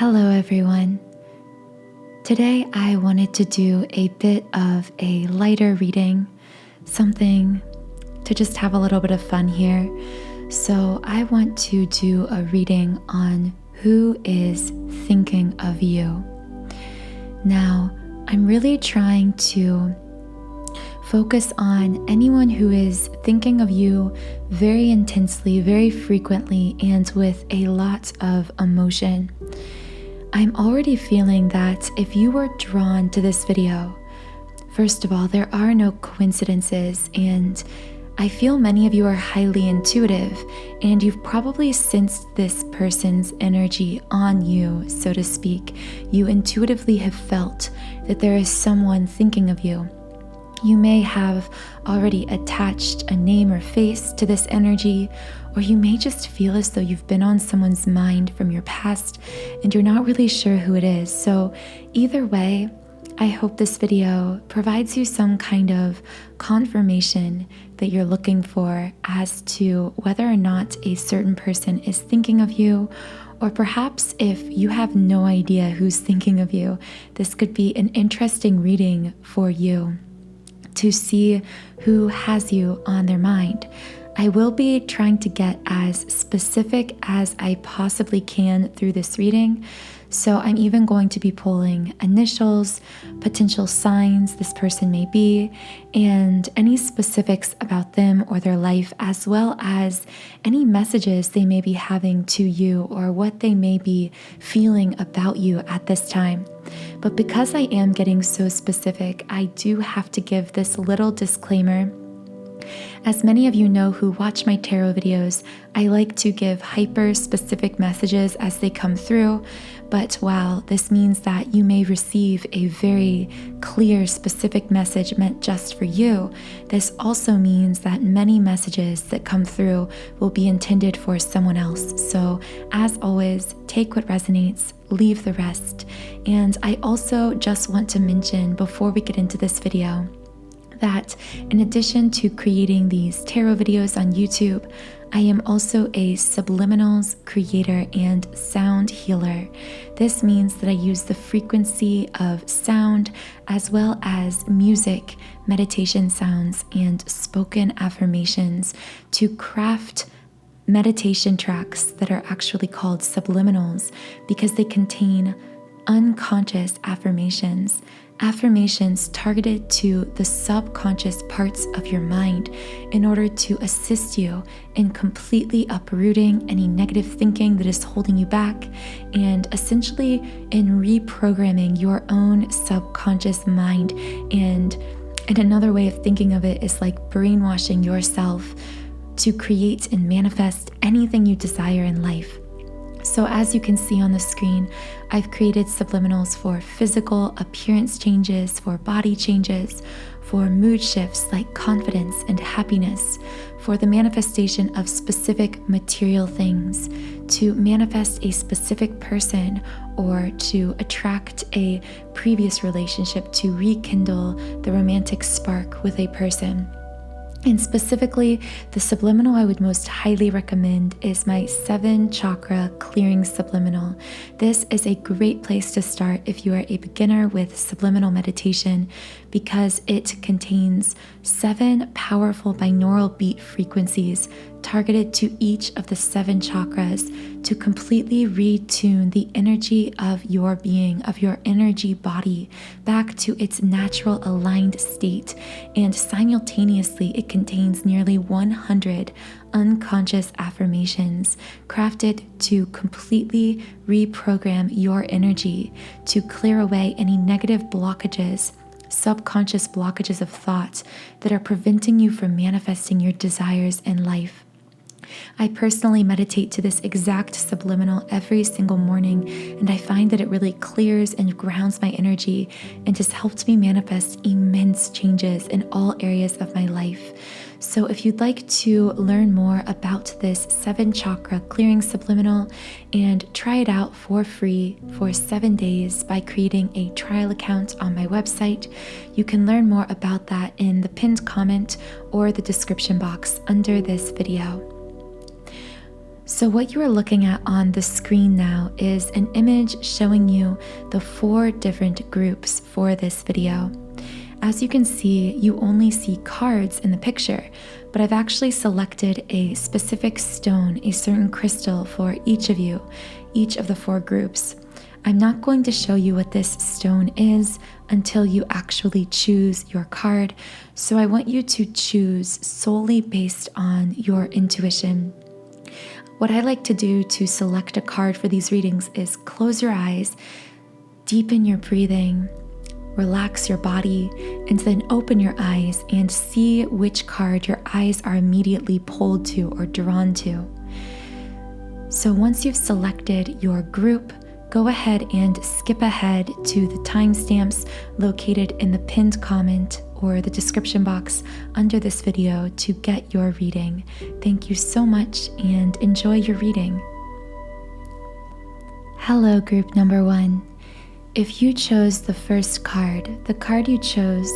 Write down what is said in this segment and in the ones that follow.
Hello everyone. Today I wanted to do a bit of a lighter reading, something to just have a little bit of fun here. So I want to do a reading on who is thinking of you. Now, I'm really trying to focus on anyone who is thinking of you very intensely, very frequently, and with a lot of emotion. I'm already feeling that if you were drawn to this video, first of all, there are no coincidences, and I feel many of you are highly intuitive, and you've probably sensed this person's energy on you, so to speak. You intuitively have felt that there is someone thinking of you. You may have already attached a name or face to this energy, or you may just feel as though you've been on someone's mind from your past and you're not really sure who it is. So either way, I hope this video provides you some kind of confirmation that you're looking for as to whether or not a certain person is thinking of you, or perhaps if you have no idea who's thinking of you, this could be an interesting reading for you to see who has you on their mind. I will be trying to get as specific as I possibly can through this reading. So I'm even going to be pulling initials, potential signs this person may be, and any specifics about them or their life, as well as any messages they may be having to you or what they may be feeling about you at this time. But because I am getting so specific, I do have to give this little disclaimer. As many of you know who watch my tarot videos, I like to give hyper-specific messages as they come through, but while this means that you may receive a very clear, specific message meant just for you, this also means that many messages that come through will be intended for someone else. So, as always, take what resonates, leave the rest. And I also just want to mention before we get into this video, that in addition to creating these tarot videos on YouTube, I am also a subliminals creator and sound healer. This means that I use the frequency of sound as well as music, meditation sounds, and spoken affirmations to craft meditation tracks that are actually called subliminals because they contain unconscious affirmations targeted to the subconscious parts of your mind in order to assist you in completely uprooting any negative thinking that is holding you back and essentially in reprogramming your own subconscious mind. And another way of thinking of it is like brainwashing yourself to create and manifest anything you desire in life. So as you can see on the screen, I've created subliminals for physical appearance changes, for body changes, for mood shifts like confidence and happiness, for the manifestation of specific material things, to manifest a specific person, or to attract a previous relationship, to rekindle the romantic spark with a person. And specifically, the subliminal I would most highly recommend is my 7 chakra clearing subliminal. This is a great place to start if you are a beginner with subliminal meditation because it contains 7 powerful binaural beat frequencies targeted to each of the 7 chakras to completely retune the energy of your being, of your energy body, back to its natural aligned state. And simultaneously, it contains nearly 100 unconscious affirmations crafted to completely reprogram your energy, to clear away any negative blockages, subconscious blockages of thought that are preventing you from manifesting your desires in life. I personally meditate to this exact subliminal every single morning, and I find that it really clears and grounds my energy and has helped me manifest immense changes in all areas of my life. So if you'd like to learn more about this 7 chakra clearing subliminal and try it out for free for 7 days by creating a trial account on my website, you can learn more about that in the pinned comment or the description box under this video. So what you are looking at on the screen now is an image showing you the 4 different groups for this video. As you can see, you only see cards in the picture, but I've actually selected a specific stone, a certain crystal for each of you, each of the 4 groups. I'm not going to show you what this stone is until you actually choose your card, so I want you to choose solely based on your intuition. What I like to do to select a card for these readings is close your eyes, deepen your breathing, relax your body, and then open your eyes and see which card your eyes are immediately pulled to or drawn to. So once you've selected your group, go ahead and skip ahead to the timestamps located in the pinned comment or the description box under this video to get your reading. Thank you so much and enjoy your reading. Hello, group number 1. If you chose the first card, the card you chose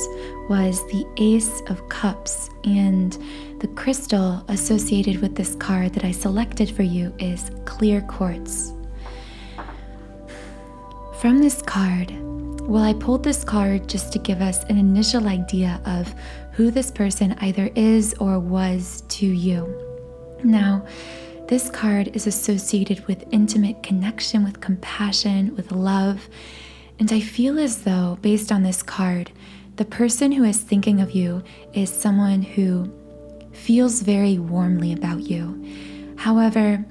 was the Ace of Cups, and the crystal associated with this card that I selected for you is clear quartz. From this card, well, I pulled this card just to give us an initial idea of who this person either is or was to you. Now, this card is associated with intimate connection, with compassion, with love, and I feel as though, based on this card, the person who is thinking of you is someone who feels very warmly about you. However,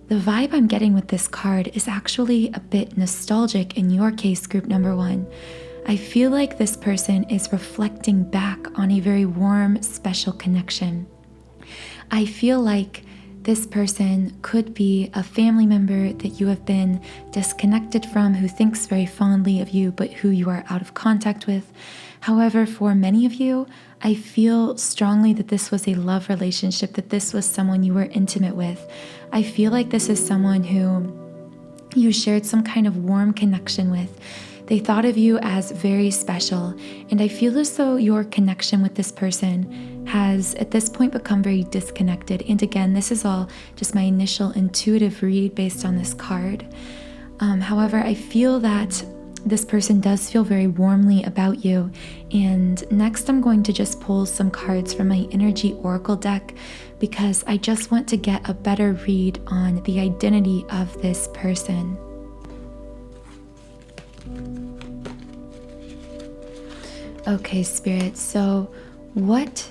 the vibe I'm getting with this card is actually a bit nostalgic in your case, group number 1. I feel like this person is reflecting back on a very warm, special connection. I feel like this person could be a family member that you have been disconnected from, who thinks very fondly of you, but who you are out of contact with. However, for many of you, I feel strongly that this was a love relationship, that this was someone you were intimate with. I feel like this is someone who you shared some kind of warm connection with. They thought of you as very special, and I feel as though your connection with this person has at this point become very disconnected. And again, this is all just my initial intuitive read based on this card. However, I feel that this person does feel very warmly about you. And next I'm going to just pull some cards from my energy oracle deck because I just want to get a better read on the identity of this person. Okay, Spirit, so what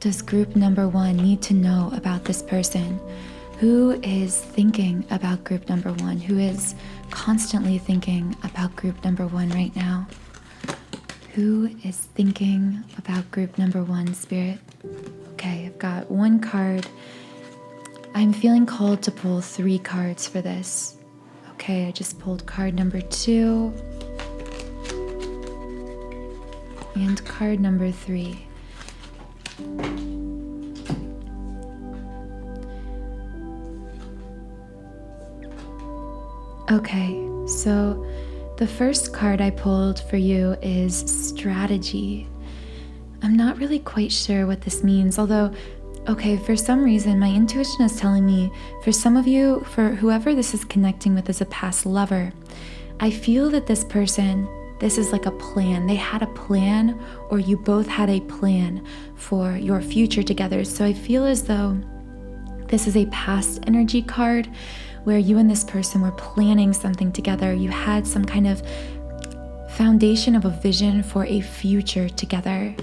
does group number 1 need to know about this person? Who is thinking about group number 1? Who is constantly thinking about group number 1 right now? Who is thinking about group number 1, Spirit? Okay, I've got 1 card. I'm feeling called to pull 3 cards for this. Okay, I just pulled card number 2 and card number 3. Okay, so the first card I pulled for you is strategy. I'm not really quite sure what this means, although, okay, for some reason, my intuition is telling me, for some of you, for whoever this is connecting with as a past lover, I feel that this person, this is like a plan. They had a plan, or you both had a plan for your future together. So I feel as though this is a past energy card where you and this person were planning something together. You had some kind of foundation of a vision for a future together.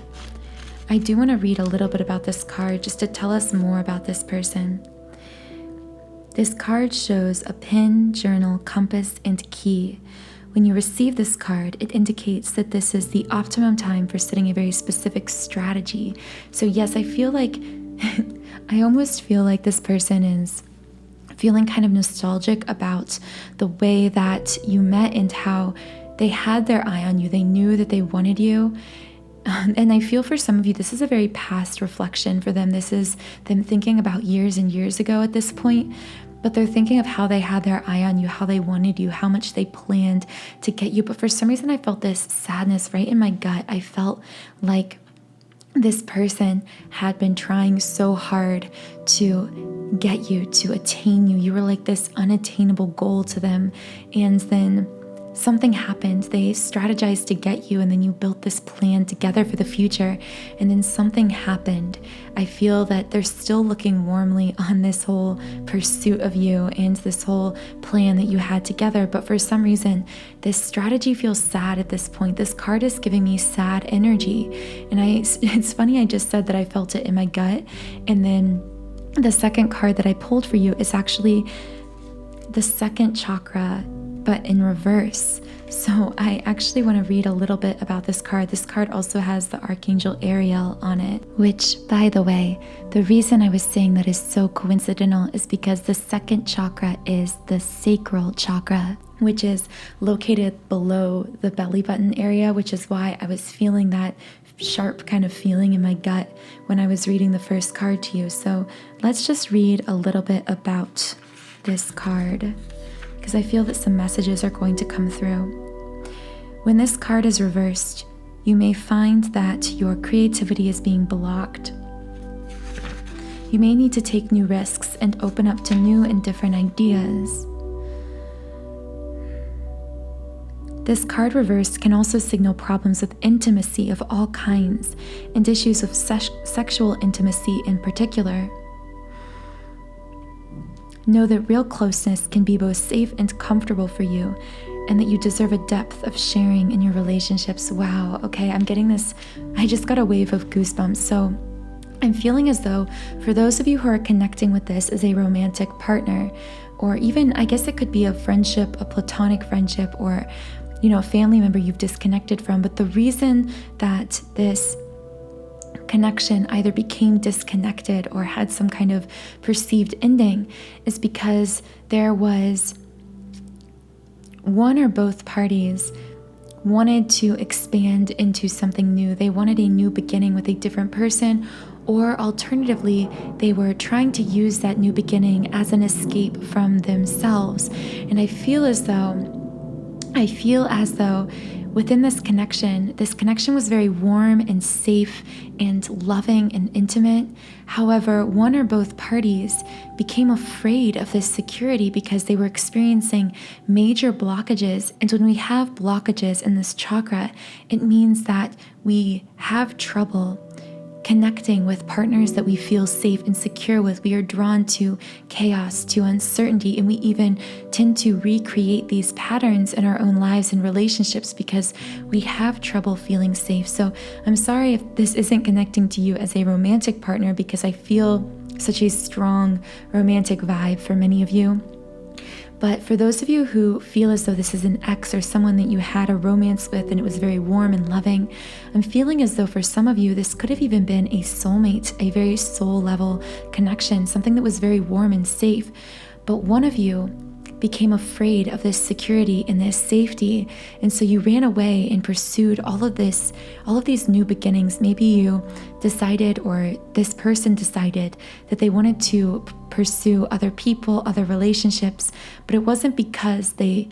I do want to read a little bit about this card just to tell us more about this person. This card shows a pen, journal, compass, and key. When you receive this card, it indicates that this is the optimum time for setting a very specific strategy. So yes, I feel like, I almost feel like this person is feeling kind of nostalgic about the way that you met and how they had their eye on you. They knew that they wanted you. And I feel for some of you, this is a very past reflection for them. This is them thinking about years and years ago at this point, but they're thinking of how they had their eye on you, how they wanted you, how much they planned to get you. But for some reason, I felt this sadness right in my gut. I felt like this person had been trying so hard to get you, to attain you. You were like this unattainable goal to them. And then something happened. They strategized to get you, and then you built this plan together for the future. And then something happened. I feel that they're still looking warmly on this whole pursuit of you and this whole plan that you had together. But for some reason, this strategy feels sad at this point. This card is giving me sad energy. And it's funny, I just said that I felt it in my gut. And then the second card that I pulled for you is actually the second chakra, but in reverse. So I actually want to read a little bit about this card. This card also has the Archangel Ariel on it, which, by the way, the reason I was saying that is so coincidental is because the second chakra is the sacral chakra, which is located below the belly button area, which is why I was feeling that sharp kind of feeling in my gut when I was reading the first card to you. So let's just read a little bit about this card, because I feel that some messages are going to come through. When this card is reversed, you may find that your creativity is being blocked. You may need to take new risks and open up to new and different ideas. This card reversed can also signal problems with intimacy of all kinds and issues of sexual intimacy in particular. Know that real closeness can be both safe and comfortable for you, and that you deserve a depth of sharing in your relationships. Wow, okay, I'm getting this. I just got a wave of goosebumps. So I'm feeling as though for those of you who are connecting with this as a romantic partner, or even, I guess it could be a friendship, a platonic friendship, or, a family member you've disconnected from. But the reason that this connection either became disconnected or had some kind of perceived ending is because there was one or both parties wanted to expand into something new. They wanted a new beginning with a different person, or alternatively, they were trying to use that new beginning as an escape from themselves. And I feel as though within this connection was very warm and safe and loving and intimate. However, one or both parties became afraid of this security because they were experiencing major blockages. And when we have blockages in this chakra, it means that we have trouble connecting with partners that we feel safe and secure with. We are drawn to chaos, to uncertainty, and we even tend to recreate these patterns in our own lives and relationships because we have trouble feeling safe. So I'm sorry if this isn't connecting to you as a romantic partner, because I feel such a strong romantic vibe for many of you. But for those of you who feel as though this is an ex or someone that you had a romance with and it was very warm and loving, I'm feeling as though for some of you, this could have even been a soulmate, a very soul level connection, something that was very warm and safe. But one of you became afraid of this security and this safety. And so you ran away and pursued all of these new beginnings. Maybe you decided, or this person decided, that they wanted to pursue other people, other relationships, but it wasn't because they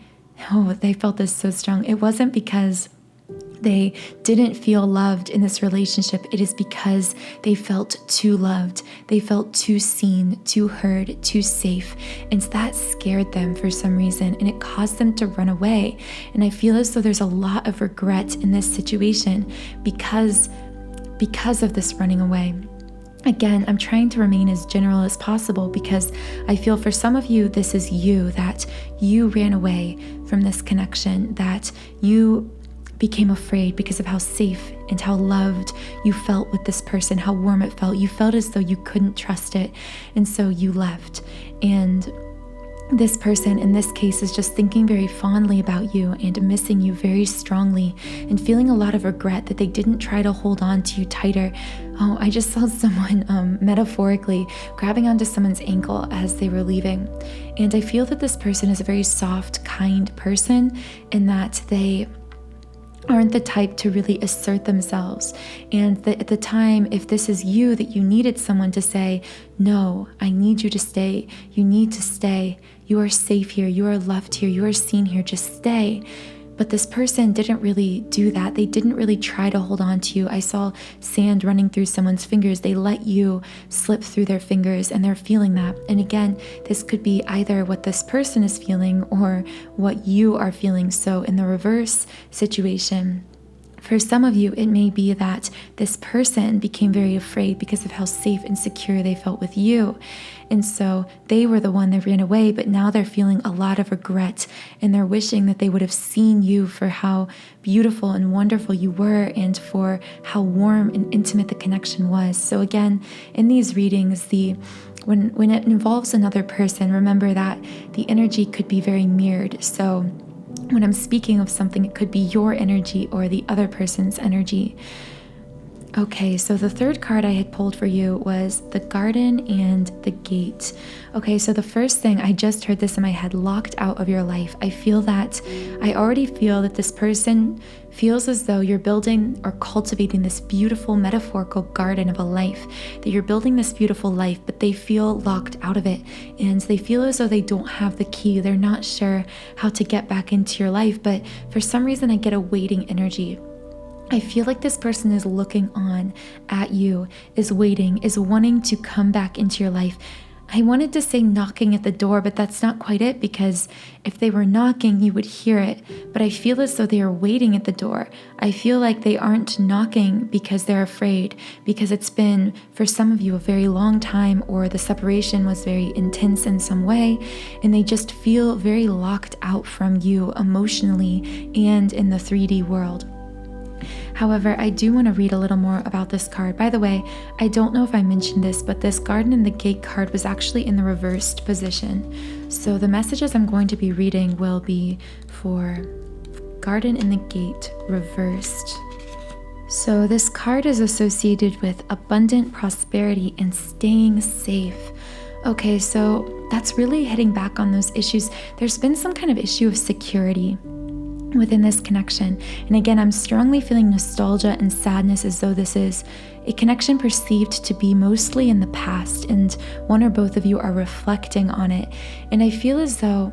felt this so strong. It wasn't because they didn't feel loved in this relationship. It is because they felt too loved. They felt too seen, too heard, too safe. And that scared them for some reason, and it caused them to run away. And I feel as though there's a lot of regret in this situation because of this running away. Again, I'm trying to remain as general as possible because I feel for some of you, this is you, that you ran away from this connection, that you became afraid because of how safe and how loved you felt with this person, how warm it felt. You felt as though you couldn't trust it, and so you left. And this person in this case is just thinking very fondly about you and missing you very strongly and feeling a lot of regret that they didn't try to hold on to you tighter. Oh, I just saw someone metaphorically grabbing onto someone's ankle as they were leaving. And I feel that this person is a very soft, kind person, and that they aren't the type to really assert themselves. And that at the time, if this is you, that you needed someone to say, no, I need you to stay. You need to stay. You are safe here. You are loved here. You are seen here. Just stay. But this person didn't really do that. They didn't really try to hold on to you. I saw sand running through someone's fingers. They let you slip through their fingers, and they're feeling that. And again, this could be either what this person is feeling or what you are feeling. So in the reverse situation, for some of you, it may be that this person became very afraid because of how safe and secure they felt with you. And so they were the one that ran away, but now they're feeling a lot of regret, and they're wishing that they would have seen you for how beautiful and wonderful you were and for how warm and intimate the connection was. So again, in these readings, when it involves another person, remember that the energy could be very mirrored. So when I'm speaking of something, it could be your energy or the other person's energy. Okay, so the third card I had pulled for you was the garden and the gate. Okay, so the first thing, I just heard this in my head, locked out of your life. I already feel that this person feels as though you're building or cultivating this beautiful metaphorical garden of a life, that you're building this beautiful life, but they feel locked out of it, and they feel as though they don't have the key. They're not sure how to get back into your life, but for some reason I get a waiting energy. I feel like this person is looking on at you, is waiting, is wanting to come back into your life. I wanted to say knocking at the door, but that's not quite it, because if they were knocking, you would hear it. But I feel as though they are waiting at the door. I feel like they aren't knocking because they're afraid, because it's been, for some of you, a very long time, or the separation was very intense in some way, and they just feel very locked out from you emotionally and in the 3D world. However, I do want to read a little more about this card. By the way, I don't know if I mentioned this, but this garden and the gate card was actually in the reversed position. So the messages I'm going to be reading will be for garden and the gate reversed. So this card is associated with abundant prosperity and staying safe. Okay, so that's really hitting back on those issues. There's been some kind of issue of security within this connection. And again, I'm strongly feeling nostalgia and sadness, as though this is a connection perceived to be mostly in the past, and one or both of you are reflecting on it. And I feel as though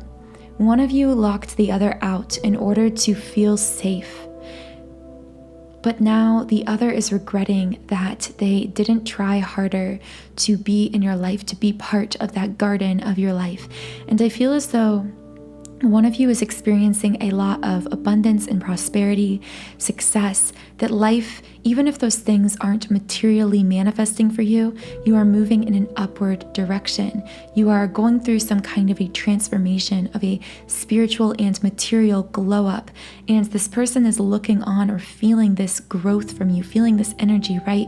one of you locked the other out in order to feel safe. But now the other is regretting that they didn't try harder to be in your life, to be part of that garden of your life. And I feel as though one of you is experiencing a lot of abundance and prosperity, success, that life, even if those things aren't materially manifesting for you, you are moving in an upward direction. You are going through some kind of a transformation of a spiritual and material glow up. And this person is looking on or feeling this growth from you, feeling this energy, right?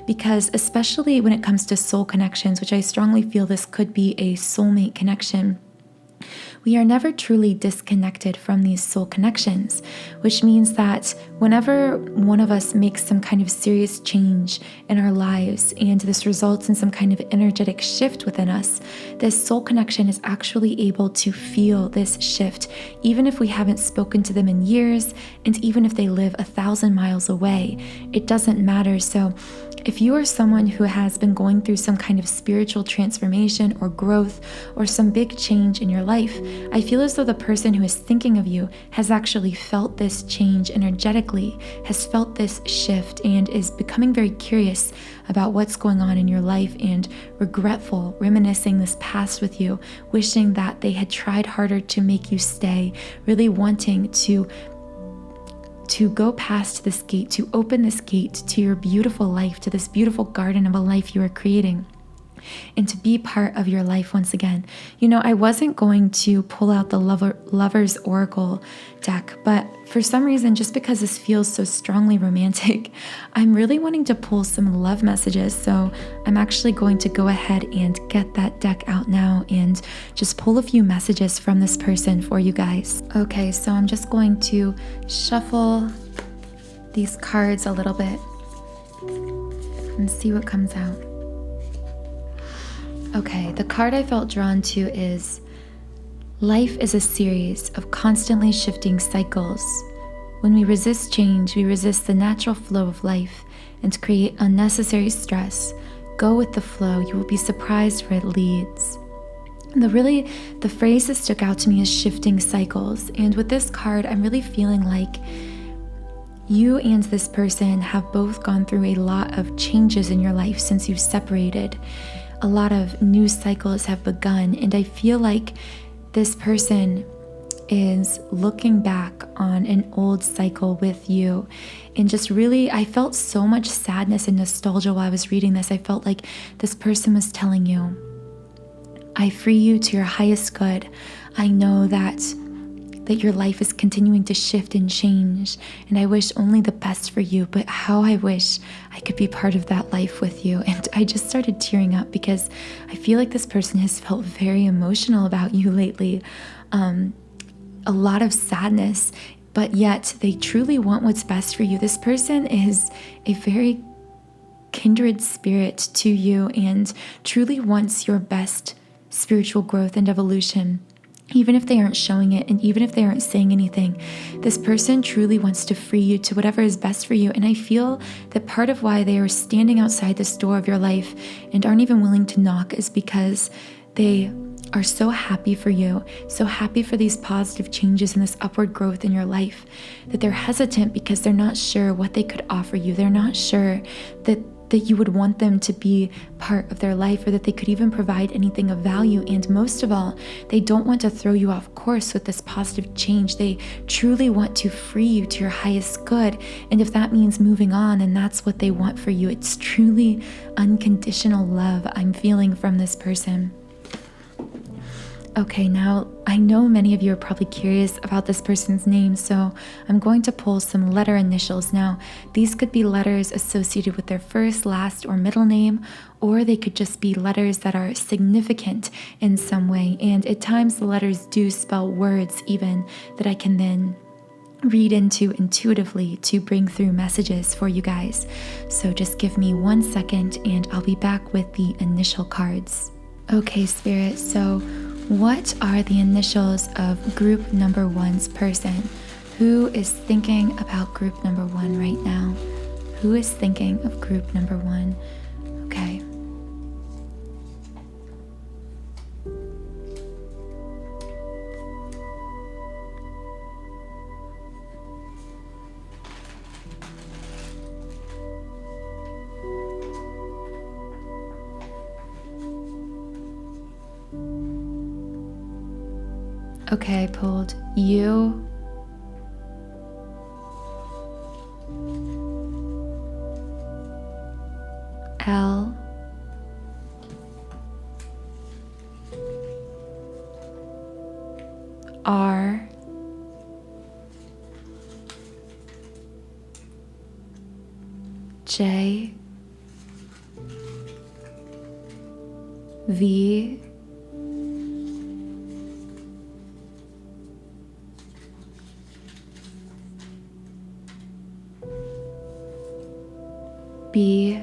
Because especially when it comes to soul connections, which I strongly feel this could be a soulmate connection, we are never truly disconnected from these soul connections, which means that whenever one of us makes some kind of serious change in our lives and this results in some kind of energetic shift within us, this soul connection is actually able to feel this shift, even if we haven't spoken to them in years, and even if they live 1,000 miles away. It doesn't matter. So if you are someone who has been going through some kind of spiritual transformation or growth or some big change in your life, I feel as though the person who is thinking of you has actually felt this change energetically, has felt this shift, and is becoming very curious about what's going on in your life and regretful, reminiscing this past with you, wishing that they had tried harder to make you stay, really wanting to go past this gate, to open this gate to your beautiful life, to this beautiful garden of a life you are creating, and to be part of your life once again. You know, I wasn't going to pull out the Lover's Oracle deck, but for some reason, just because this feels so strongly romantic, I'm really wanting to pull some love messages. So I'm actually going to go ahead and get that deck out now and just pull a few messages from this person for you guys. Okay, so I'm just going to shuffle these cards a little bit and see what comes out. Okay, the card I felt drawn to is, life is a series of constantly shifting cycles. When we resist change, we resist the natural flow of life and create unnecessary stress. Go with the flow, you will be surprised where it leads. The phrase that stuck out to me is shifting cycles. And with this card, I'm really feeling like you and this person have both gone through a lot of changes in your life since you've separated. A lot of new cycles have begun, and I feel like this person is looking back on an old cycle with you. And just really, I felt so much sadness and nostalgia while I was reading this. I felt like this person was telling you, I free you to your highest good. I know that your life is continuing to shift and change, and I wish only the best for you, but how I wish I could be part of that life with you. And I just started tearing up because I feel like this person has felt very emotional about you lately. A lot of sadness, but yet they truly want what's best for you. This person is a very kindred spirit to you and truly wants your best spiritual growth and evolution. Even if they aren't showing it, and even if they aren't saying anything, this person truly wants to free you to whatever is best for you. And I feel that part of why they are standing outside this door of your life and aren't even willing to knock is because they are so happy for you, so happy for these positive changes and this upward growth in your life, that they're hesitant because they're not sure what they could offer you. They're not sure that you would want them to be part of their life, or that they could even provide anything of value. And most of all, they don't want to throw you off course with this positive change. They truly want to free you to your highest good. And if that means moving on, and that's what they want for you, it's truly unconditional love I'm feeling from this person. Okay, now I know many of you are probably curious about this person's name, so I'm going to pull some letter initials. Now, these could be letters associated with their first, last, or middle name, or they could just be letters that are significant in some way. And at times the letters do spell words even that I can then read into intuitively to bring through messages for you guys. So just give me 1 second and I'll be back with the initial cards. Okay, Spirit, so what are the initials of group number 1's person? Who is thinking about group number 1 right now? Who is thinking of group number 1? Okay. Okay, I pulled you, L, R, J, V, B,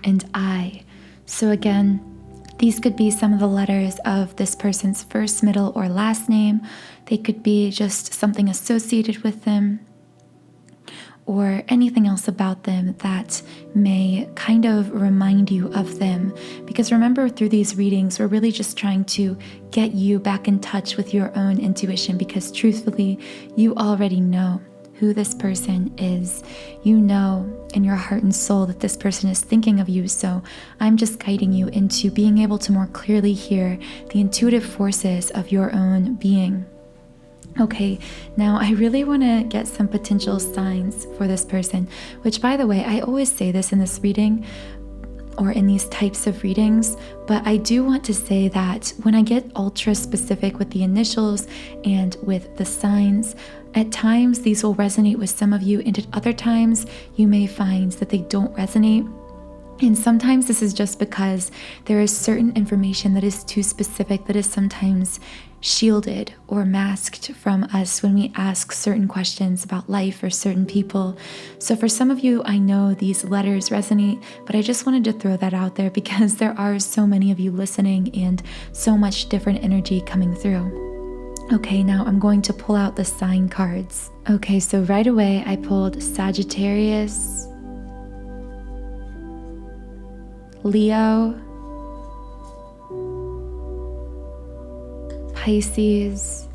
and I. So again, these could be some of the letters of this person's first, middle, or last name. They could be just something associated with them, or anything else about them that may kind of remind you of them. Because remember, through these readings, we're really just trying to get you back in touch with your own intuition, because truthfully, you already know who this person is. You know in your heart and soul that this person is thinking of you. So I'm just guiding you into being able to more clearly hear the intuitive forces of your own being. Okay, now I really want to get some potential signs for this person, which, by the way, I always say this in this reading or in these types of readings, but I do want to say that when I get ultra specific with the initials and with the signs, at times these will resonate with some of you, and at other times you may find that they don't resonate. And sometimes this is just because there is certain information that is too specific, that is sometimes shielded or masked from us when we ask certain questions about life or certain people. So for some of you, I know these letters resonate, but I just wanted to throw that out there because there are so many of you listening and so much different energy coming through. Okay, now I'm going to pull out the sign cards. Okay, so right away I pulled Sagittarius, Leo, Pisces,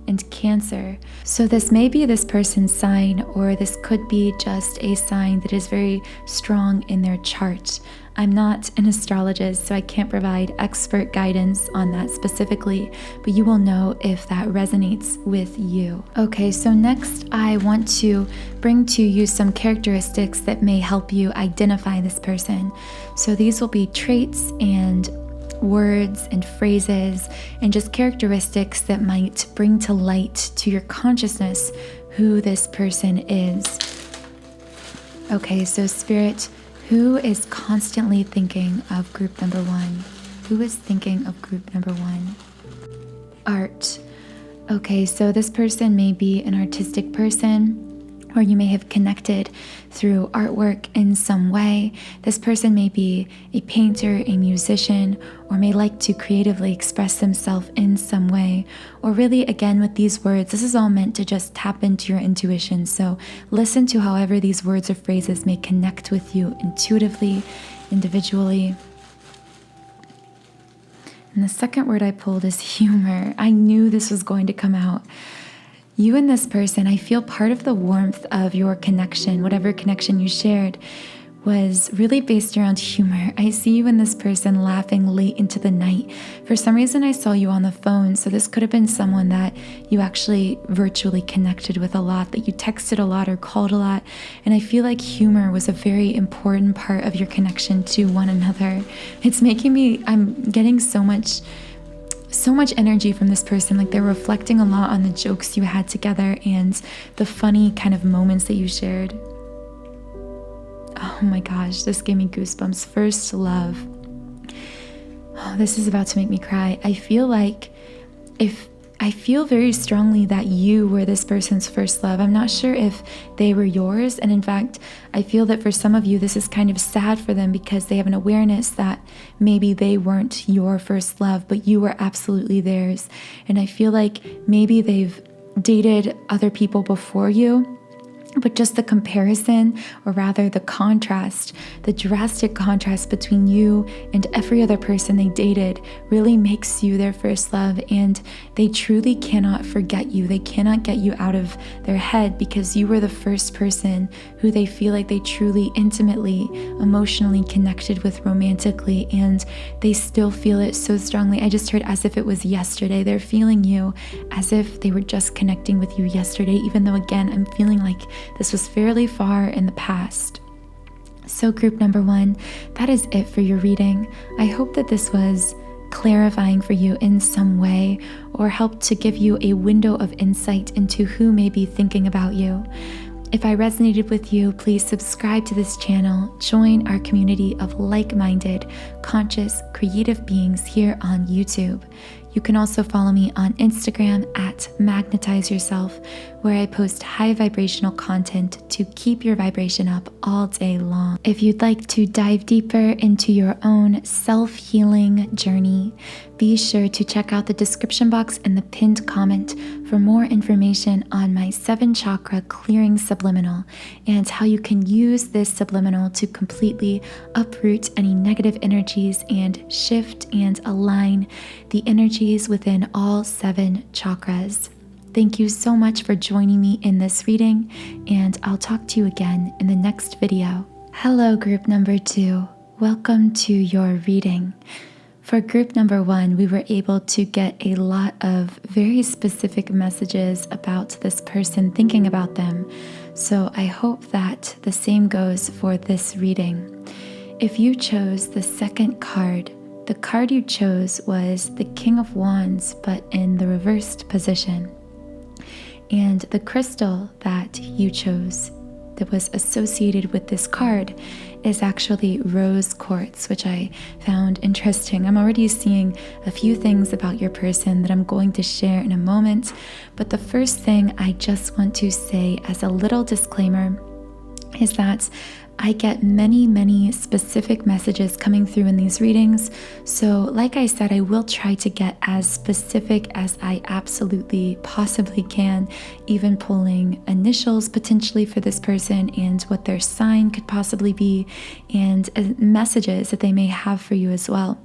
and Cancer. So this may be this person's sign, or this could be just a sign that is very strong in their chart. I'm not an astrologist, so I can't provide expert guidance on that specifically, but you will know if that resonates with you. Okay, so next I want to bring to you some characteristics that may help you identify this person. So these will be traits and words and phrases and just characteristics that might bring to light to your consciousness who this person is. Okay, so Spirit, who is constantly thinking of group number 1? Who is thinking of group number 1? Art. Okay, so this person may be an artistic person, or you may have connected through artwork in some way. This person may be a painter, a musician, or may like to creatively express themselves in some way. Or really, again, with these words, this is all meant to just tap into your intuition. So listen to however these words or phrases may connect with you intuitively, individually. And the second word I pulled is humor. I knew this was going to come out. You and this person, I feel part of the warmth of your connection, whatever connection you shared, was really based around humor. I see you and this person laughing late into the night. For some reason, I saw you on the phone, so this could have been someone that you actually virtually connected with a lot, that you texted a lot or called a lot. And I feel like humor was a very important part of your connection to one another. It's making me, I'm getting so much energy from this person. Like they're reflecting a lot on the jokes you had together and the funny kind of moments that you shared. Oh my gosh, this gave me goosebumps. First love. Oh, this is about to make me cry. I feel very strongly that you were this person's first love. I'm not sure if they were yours. And in fact, I feel that for some of you, this is kind of sad for them because they have an awareness that maybe they weren't your first love, but you were absolutely theirs. And I feel like maybe they've dated other people before you, but just the comparison, or rather the contrast, the drastic contrast between you and every other person they dated really makes you their first love, and they truly cannot forget you. They cannot get you out of their head because you were the first person who they feel like they truly intimately, emotionally connected with romantically, and they still feel it so strongly. I just heard as if it was yesterday. They're feeling you as if they were just connecting with you yesterday, even though again, I'm feeling like this was fairly far in the past. So group number 1, that is it for your reading. I hope that this was clarifying for you in some way, or helped to give you a window of insight into who may be thinking about you. If I resonated with you, please subscribe to this channel, join our community of like-minded, conscious, creative beings here on YouTube. You can also follow me on Instagram at Magnetize Yourself, where I post high vibrational content to keep your vibration up all day long. If you'd like to dive deeper into your own self-healing journey, be sure to check out the description box in the pinned comment for more information on my 7-chakra clearing subliminal and how you can use this subliminal to completely uproot any negative energies and shift and align the energies within all 7 chakras. Thank you so much for joining me in this reading, and I'll talk to you again in the next video. Hello, group number 2. Welcome to your reading. For group number 1, we were able to get a lot of very specific messages about this person, thinking about them. So I hope that the same goes for this reading. If you chose the second card, the card you chose was the King of Wands, but in the reversed position. And the crystal that you chose that was associated with this card is actually rose quartz, which I found interesting. I'm already seeing a few things about your person that I'm going to share in a moment, but the first thing I just want to say as a little disclaimer is that I get many specific messages coming through in these readings. So like I said, I will try to get as specific as I absolutely possibly can, even pulling initials potentially for this person and what their sign could possibly be, and messages that they may have for you as well.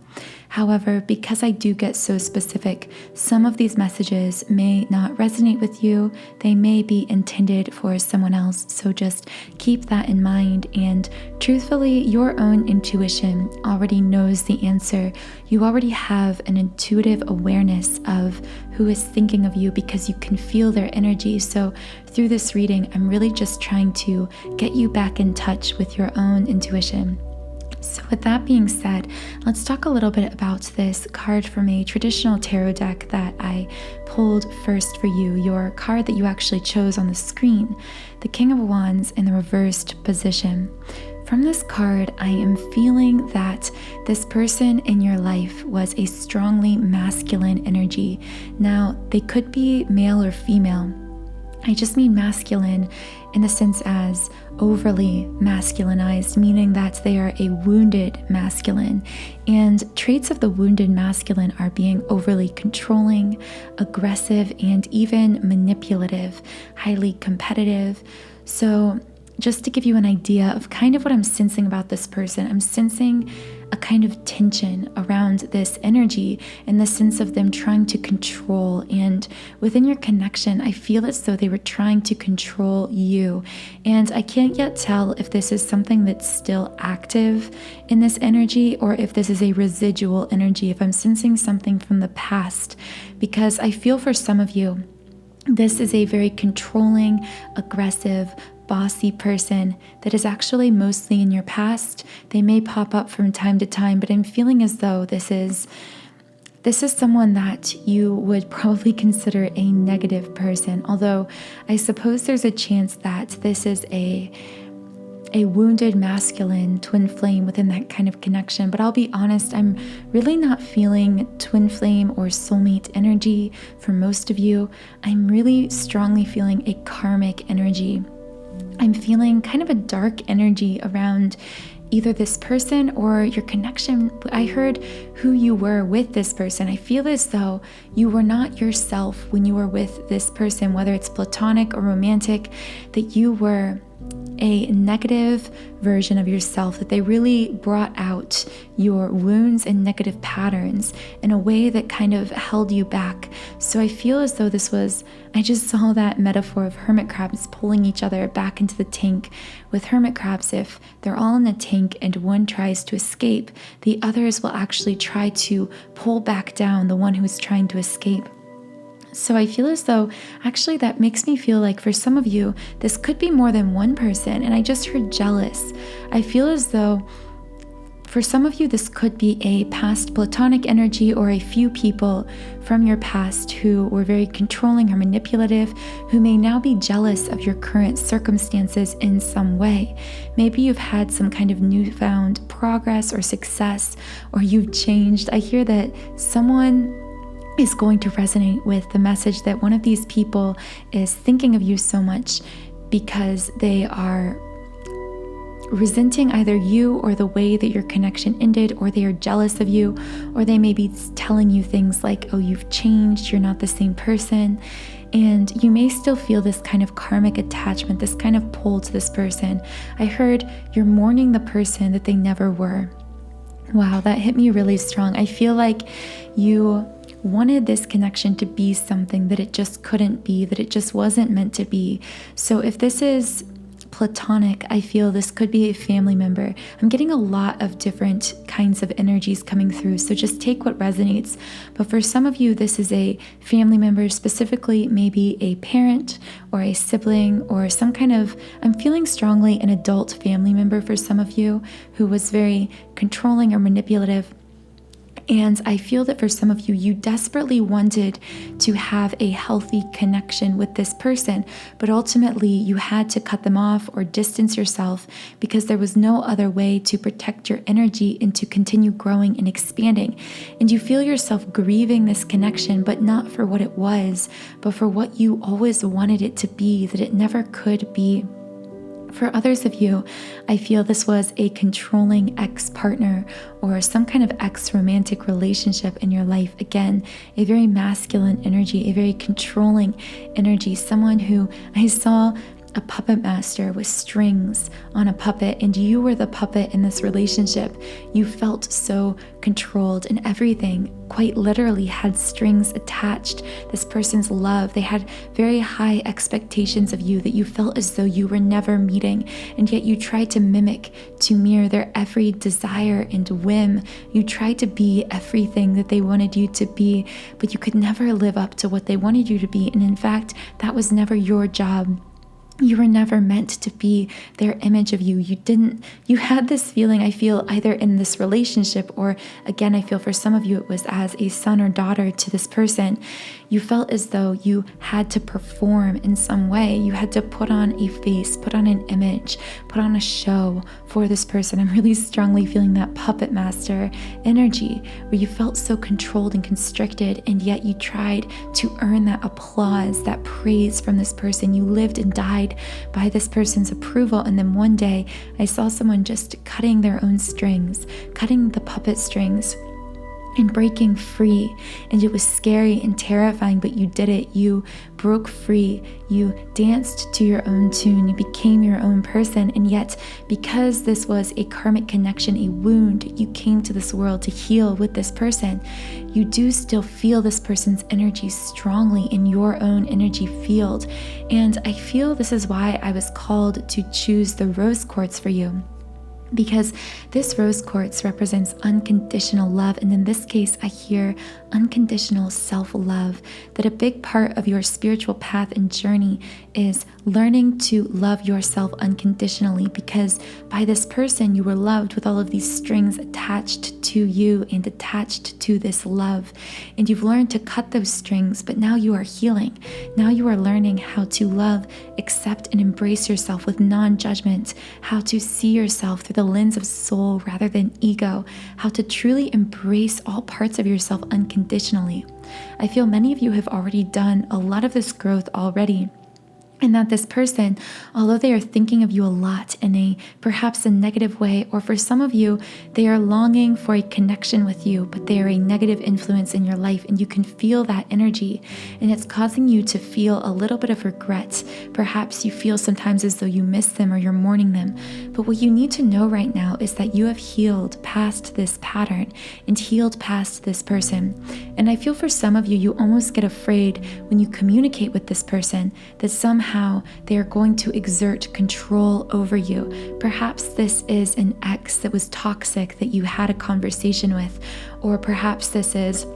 However, because I do get so specific, some of these messages may not resonate with you. They may be intended for someone else. So just keep that in mind. And truthfully, your own intuition already knows the answer. You already have an intuitive awareness of who is thinking of you because you can feel their energy. So through this reading, I'm really just trying to get you back in touch with your own intuition. So with that being said, let's talk a little bit about this card from a traditional tarot deck that I pulled first for you, your card that you actually chose on the screen, the King of Wands in the reversed position. From this card, I am feeling that this person in your life was a strongly masculine energy. Now, they could be male or female. I just mean masculine in the sense as overly masculinized, meaning that they are a wounded masculine. And traits of the wounded masculine are being overly controlling, aggressive, and even manipulative, highly competitive. So just to give you an idea of kind of what I'm sensing about this person, I'm sensing a kind of tension around this energy in the sense of them trying to control. And within your connection, I feel as though they were trying to control you. And I can't yet tell if this is something that's still active in this energy or if this is a residual energy, if I'm sensing something from the past, because I feel for some of you, this is a very controlling, aggressive, bossy person that is actually mostly in your past. They may pop up from time to time, but I'm feeling as though this is someone that you would probably consider a negative person. Although I suppose there's a chance that this is a wounded masculine twin flame within that kind of connection. But I'll be honest, I'm really not feeling twin flame or soulmate energy for most of you. I'm really strongly feeling a karmic energy. I'm feeling kind of a dark energy around either this person or your connection. I heard who you were with this person. I feel as though you were not yourself when you were with this person, whether it's platonic or romantic, that you were a negative version of yourself, that they really brought out your wounds and negative patterns in a way that kind of held you back. So I feel as though I just saw that metaphor of hermit crabs pulling each other back into the tank. With hermit crabs, if they're all in the tank and one tries to escape, the others will actually try to pull back down the one who's trying to escape. So I feel as though actually that makes me feel like for some of you, this could be more than one person. And I just heard jealous. I feel as though for some of you, this could be a past platonic energy or a few people from your past who were very controlling or manipulative, who may now be jealous of your current circumstances in some way. Maybe you've had some kind of newfound progress or success, or you've changed. I hear that someone is going to resonate with the message that one of these people is thinking of you so much because they are resenting either you or the way that your connection ended, or they are jealous of you, or they may be telling you things like, oh, you've changed, you're not the same person. And you may still feel this kind of karmic attachment, this kind of pull to this person. I heard you're mourning the person that they never were. Wow, that hit me really strong. I feel like you wanted this connection to be something that it just couldn't be, that it just wasn't meant to be. So if this is platonic, I feel this could be a family member. I'm getting a lot of different kinds of energies coming through, so just take what resonates. But for some of you, this is a family member, specifically maybe a parent or a sibling or some kind of, I'm feeling strongly an adult family member for some of you who was very controlling or manipulative. And I feel that for some of you, you desperately wanted to have a healthy connection with this person, but ultimately you had to cut them off or distance yourself because there was no other way to protect your energy and to continue growing and expanding. And you feel yourself grieving this connection, but not for what it was, but for what you always wanted it to be, that it never could be. For others of you, I feel this was a controlling ex-partner or some kind of ex-romantic relationship in your life. Again, a very masculine energy, a very controlling energy, someone who I saw a puppet master with strings on a puppet, and you were the puppet in this relationship. You felt so controlled, and everything quite literally had strings attached. This person's love, they had very high expectations of you that you felt as though you were never meeting, and yet you tried to mimic, to mirror their every desire and whim. You tried to be everything that they wanted you to be, but you could never live up to what they wanted you to be, and in fact, that was never your job. You were never meant to be their image of you. You had this feeling, I feel, either in this relationship, or again, I feel for some of you, it was as a son or daughter to this person. You felt as though you had to perform in some way. You had to put on a face, put on an image, put on a show for this person. I'm really strongly feeling that puppet master energy where you felt so controlled and constricted, and yet you tried to earn that applause, that praise from this person. You lived and died by this person's approval, and then one day I saw someone just cutting their own strings, cutting the puppet strings and breaking free. And it was scary and terrifying, but you did it. You broke free. You danced to your own tune. You became your own person. And yet, because this was a karmic connection, a wound, you came to this world to heal with this person. You do still feel this person's energy strongly in your own energy field. And I feel this is why I was called to choose the rose quartz for you. Because this rose quartz represents unconditional love, and in this case I hear unconditional self-love, that a big part of your spiritual path and journey is learning to love yourself unconditionally, because by this person you were loved with all of these strings attached to you and attached to this love, and you've learned to cut those strings, but now you are healing. Now you are learning how to love, accept, and embrace yourself with non-judgment, how to see yourself through the lens of soul rather than ego, how to truly embrace all parts of yourself unconditionally. I feel many of you have already done a lot of this growth already. And that this person, although they are thinking of you a lot in perhaps a negative way, or for some of you, they are longing for a connection with you, but they are a negative influence in your life, and you can feel that energy, and it's causing you to feel a little bit of regret. Perhaps you feel sometimes as though you miss them or you're mourning them. But what you need to know right now is that you have healed past this pattern and healed past this person. And I feel for some of you, you almost get afraid when you communicate with this person that somehow they are going to exert control over you. Perhaps this is an ex that was toxic that you had a conversation with, or perhaps this is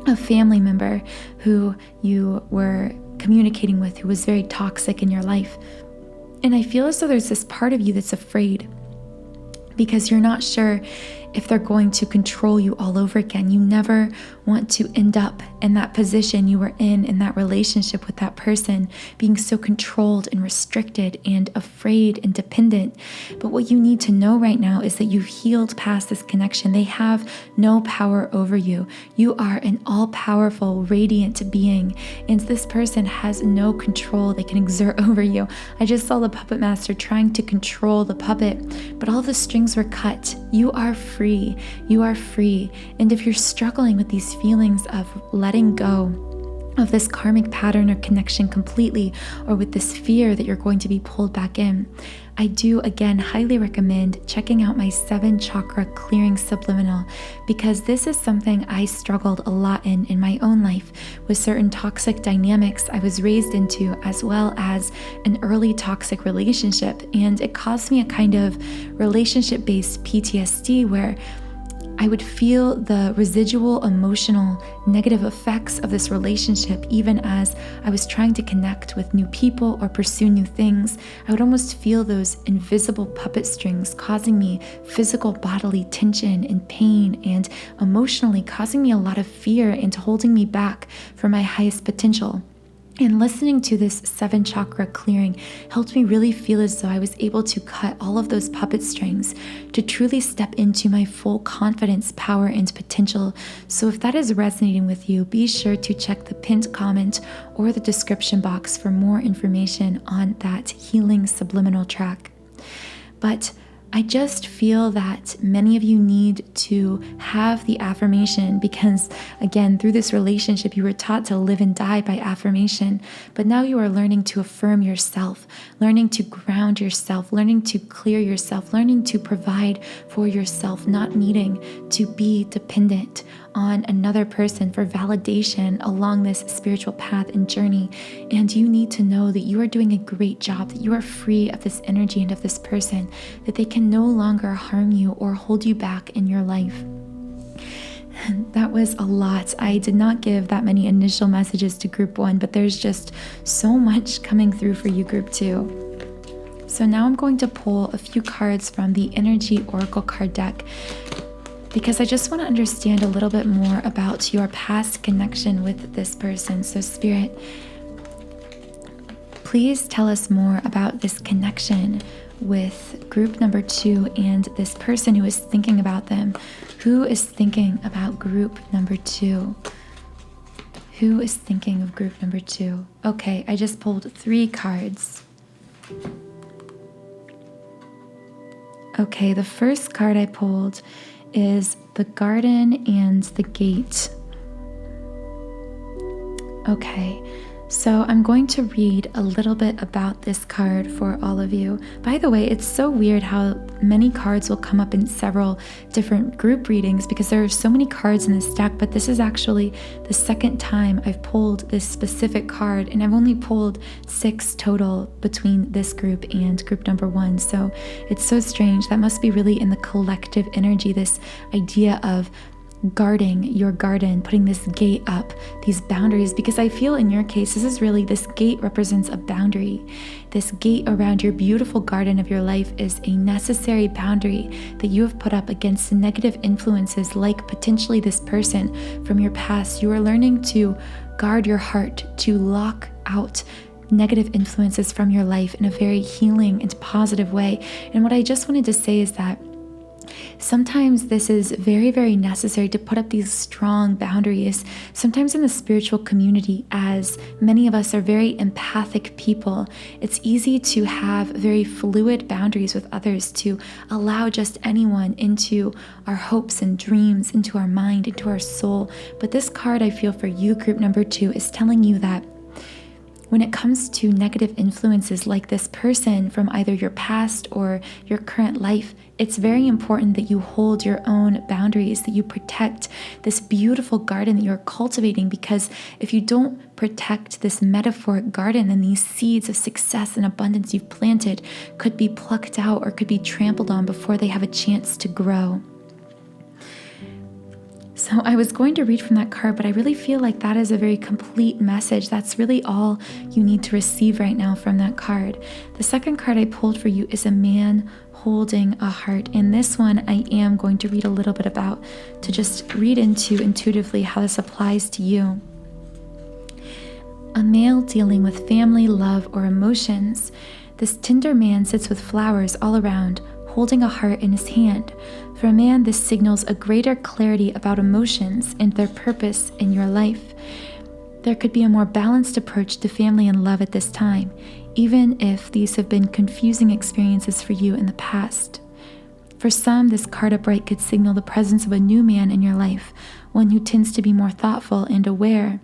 a family member who you were communicating with who was very toxic in your life. And I feel as though there's this part of you that's afraid because you're not sure if they're going to control you all over again. You never want to end up in that position you were in that relationship with that person, being so controlled and restricted and afraid and dependent. But what you need to know right now is that you've healed past this connection. They have no power over you. You are an all-powerful, radiant being, and this person has no control they can exert over you. I just saw the puppet master trying to control the puppet, but all the strings were cut. You are free. You are free. And if you're struggling with these feelings of letting go of this karmic pattern or connection completely, or with this fear that you're going to be pulled back in, I do again highly recommend checking out my 7 chakra clearing subliminal, because this is something I struggled a lot in my own life with certain toxic dynamics I was raised into, as well as an early toxic relationship. And it caused me a kind of relationship-based PTSD where I would feel the residual emotional negative effects of this relationship even as I was trying to connect with new people or pursue new things. I would almost feel those invisible puppet strings causing me physical bodily tension and pain, and emotionally causing me a lot of fear and holding me back from my highest potential. And listening to this 7 chakra clearing helped me really feel as though I was able to cut all of those puppet strings to truly step into my full confidence, power, and potential. So if that is resonating with you, be sure to check the pinned comment or the description box for more information on that healing subliminal track. But I just feel that many of you need to have the affirmation because, again, through this relationship, you were taught to live and die by affirmation, but now you are learning to affirm yourself, learning to ground yourself, learning to clear yourself, learning to provide for yourself, not needing to be dependent on another person for validation along this spiritual path and journey. And you need to know that you are doing a great job, that you are free of this energy and of this person, that they can no longer harm you or hold you back in your life. That was a lot. I did not give that many initial messages to group 1, but there's just so much coming through for you, group 2. So now I'm going to pull a few cards from the Energy Oracle card deck, because I just want to understand a little bit more about your past connection with this person. So Spirit, please tell us more about this connection with group number 2 and this person who is thinking about them. Who is thinking about group number 2? Who is thinking of group number 2? Okay, I just pulled 3 cards. Okay, the first card I pulled is the Garden and the Gate. Okay, so I'm going to read a little bit about this card for all of you. By the way, it's so weird how many cards will come up in several different group readings because there are so many cards in this deck, but this is actually the second time I've pulled this specific card, and I've only pulled 6 total between this group and group number 1. So it's so strange. That must be really in the collective energy, this idea of guarding your garden, putting this gate up, these boundaries, because I feel in your case, this gate represents a boundary. This gate around your beautiful garden of your life is a necessary boundary that you have put up against negative influences like potentially this person from your past. You are learning to guard your heart, to lock out negative influences from your life in a very healing and positive way. And what I just wanted to say is that sometimes this is very, very necessary to put up these strong boundaries. Sometimes in the spiritual community, as many of us are very empathic people, it's easy to have very fluid boundaries with others, to allow just anyone into our hopes and dreams, into our mind, into our soul. But this card, I feel for you, group number 2, is telling you that when it comes to negative influences like this person from either your past or your current life, it's very important that you hold your own boundaries, that you protect this beautiful garden that you're cultivating, because if you don't protect this metaphoric garden, then these seeds of success and abundance you've planted could be plucked out or could be trampled on before they have a chance to grow. So I was going to read from that card, but I really feel like that is a very complete message. That's really all you need to receive right now from that card. The second card I pulled for you is a man holding a heart. And this one I am going to read a little bit about, to just read into intuitively how this applies to you. A male dealing with family, love, or emotions. This tender man sits with flowers all around, holding a heart in his hand. For a man, this signals a greater clarity about emotions and their purpose in your life. There could be a more balanced approach to family and love at this time, even if these have been confusing experiences for you in the past. For some, this card upright could signal the presence of a new man in your life, one who tends to be more thoughtful and aware.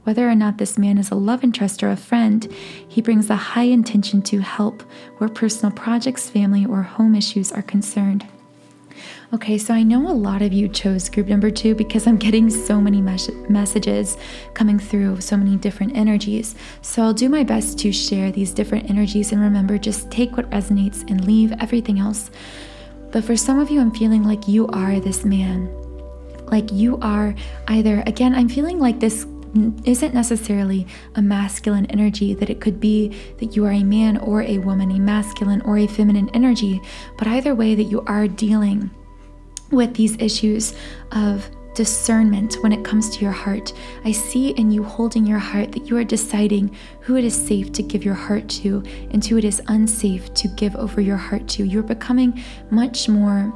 Whether or not this man is a love interest or a friend, he brings a high intention to help where personal projects, family, or home issues are concerned. Okay, so I know a lot of you chose group number 2 because I'm getting so many messages coming through, so many different energies. So I'll do my best to share these different energies, and remember, just take what resonates and leave everything else. But for some of you, I'm feeling like you are this man. Like you are either, again, I'm feeling like this isn't necessarily a masculine energy, that it could be that you are a man or a woman, a masculine or a feminine energy, but either way that you are dealing with these issues of discernment when it comes to your heart. I see in you holding your heart that you are deciding who it is safe to give your heart to and who it is unsafe to give over your heart to. You're becoming much more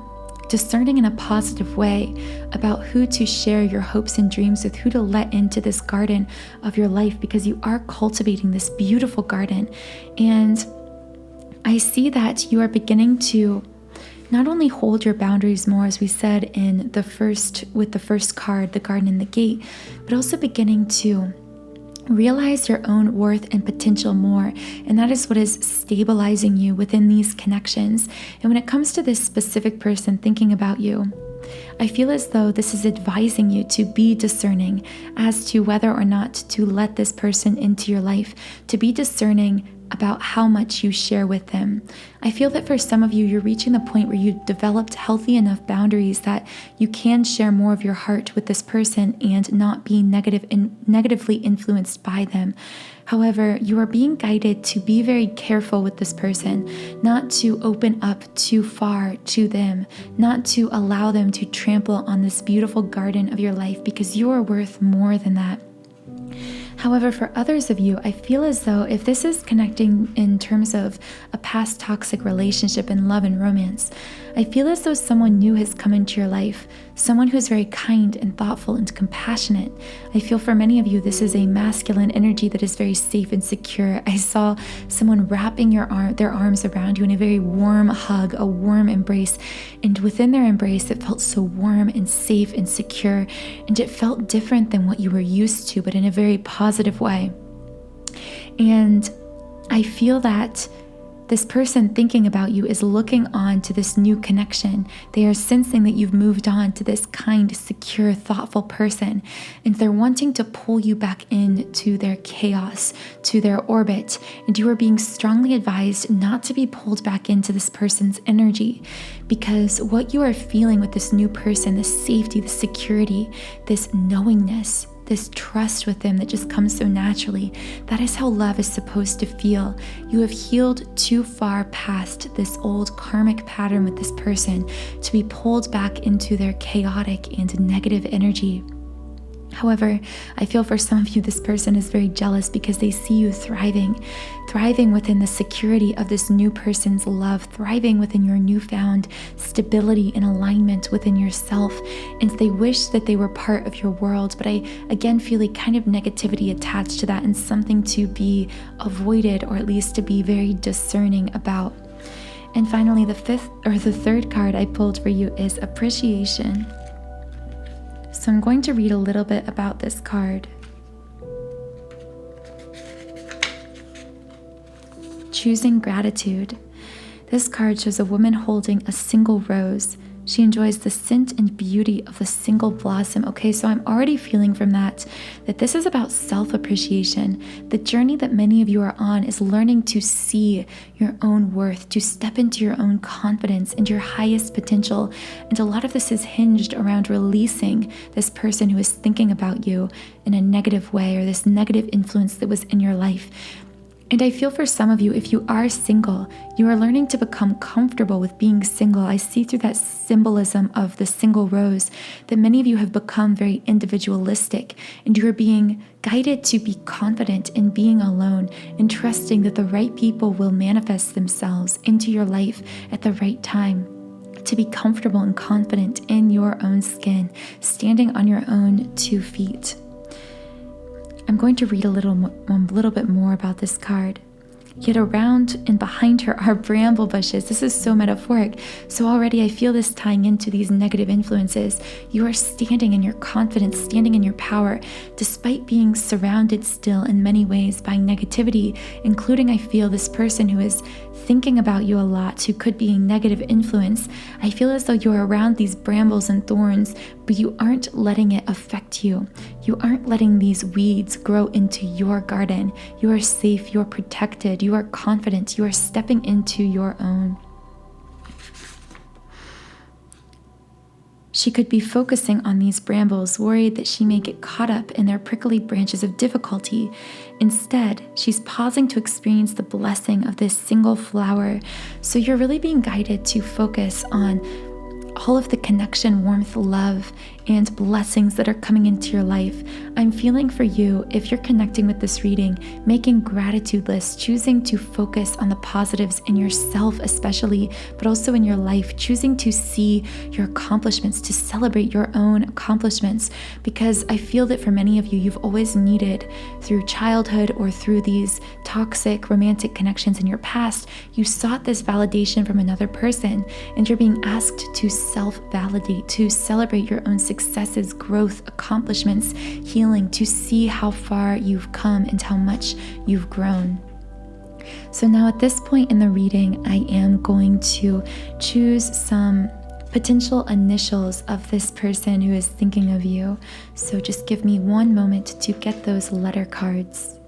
discerning in a positive way about who to share your hopes and dreams with, who to let into this garden of your life, because you are cultivating this beautiful garden. And I see that you are beginning to not only hold your boundaries more, as we said with the first card, the garden and the gate, but also beginning to realize your own worth and potential more. And that is what is stabilizing you within these connections. And when it comes to this specific person thinking about you, I feel as though this is advising you to be discerning as to whether or not to let this person into your life, to be discerning about how much you share with them. I feel that for some of you, you're reaching the point where you've developed healthy enough boundaries that you can share more of your heart with this person and not be negatively influenced by them. However, you are being guided to be very careful with this person, not to open up too far to them, not to allow them to trample on this beautiful garden of your life, because you are worth more than that. However, for others of you, I feel as though if this is connecting in terms of a past toxic relationship in love and romance, I feel as though someone new has come into your life, someone who is very kind and thoughtful and compassionate. I feel for many of you, this is a masculine energy that is very safe and secure. I saw someone wrapping their arms around you in a very warm hug, a warm embrace. And within their embrace, it felt so warm and safe and secure. And it felt different than what you were used to, but in a very positive way. And I feel that this person thinking about you is looking on to this new connection. They are sensing that you've moved on to this kind, secure, thoughtful person, and they're wanting to pull you back into their chaos, to their orbit, and you are being strongly advised not to be pulled back into this person's energy, because what you are feeling with this new person, this safety, this security, this knowingness, this trust with them that just comes so naturally, that is how love is supposed to feel. You have healed too far past this old karmic pattern with this person to be pulled back into their chaotic and negative energy. However, I feel for some of you, this person is very jealous because they see you thriving within the security of this new person's love, thriving within your newfound stability and alignment within yourself. And they wish that they were part of your world. But I again feel a kind of negativity attached to that and something to be avoided, or at least to be very discerning about. And finally, the third card I pulled for you is appreciation. So I'm going to read a little bit about this card. Choosing gratitude. This card shows a woman holding a single rose. She enjoys the scent and beauty of the single blossom. Okay, so I'm already feeling from that this is about self-appreciation. The journey that many of you are on is learning to see your own worth, to step into your own confidence and your highest potential. And a lot of this is hinged around releasing this person who is thinking about you in a negative way, or this negative influence that was in your life. And I feel for some of you, if you are single, you are learning to become comfortable with being single. I see through that symbolism of the single rose that many of you have become very individualistic, and you are being guided to be confident in being alone and trusting that the right people will manifest themselves into your life at the right time. To be comfortable and confident in your own skin, standing on your own 2 feet. I'm going to read a little bit more about this card. Yet around and behind her are bramble bushes. This is so metaphoric. So already I feel this tying into these negative influences. You are standing in your confidence, standing in your power, despite being surrounded still in many ways by negativity, including, I feel, this person who is thinking about you a lot, who could be a negative influence. I feel as though you're around these brambles and thorns, but you aren't letting it affect you. You aren't letting these weeds grow into your garden. You are safe, you are protected, you are confident, you are stepping into your own. She could be focusing on these brambles, worried that she may get caught up in their prickly branches of difficulty. Instead, she's pausing to experience the blessing of this single flower. So you're really being guided to focus on all of the connection, warmth, love, and blessings that are coming into your life. I'm feeling for you, if you're connecting with this reading, making gratitude lists, choosing to focus on the positives in yourself especially, but also in your life, choosing to see your accomplishments, to celebrate your own accomplishments, because I feel that for many of you, you've always needed, through childhood or through these toxic romantic connections in your past, you sought this validation from another person, and you're being asked to self-validate, to celebrate your own successes, growth, accomplishments, healing, to see how far you've come and how much you've grown. So now at this point in the reading, I am going to choose some potential initials of this person who is thinking of you. So just give me one moment to get those letter cards.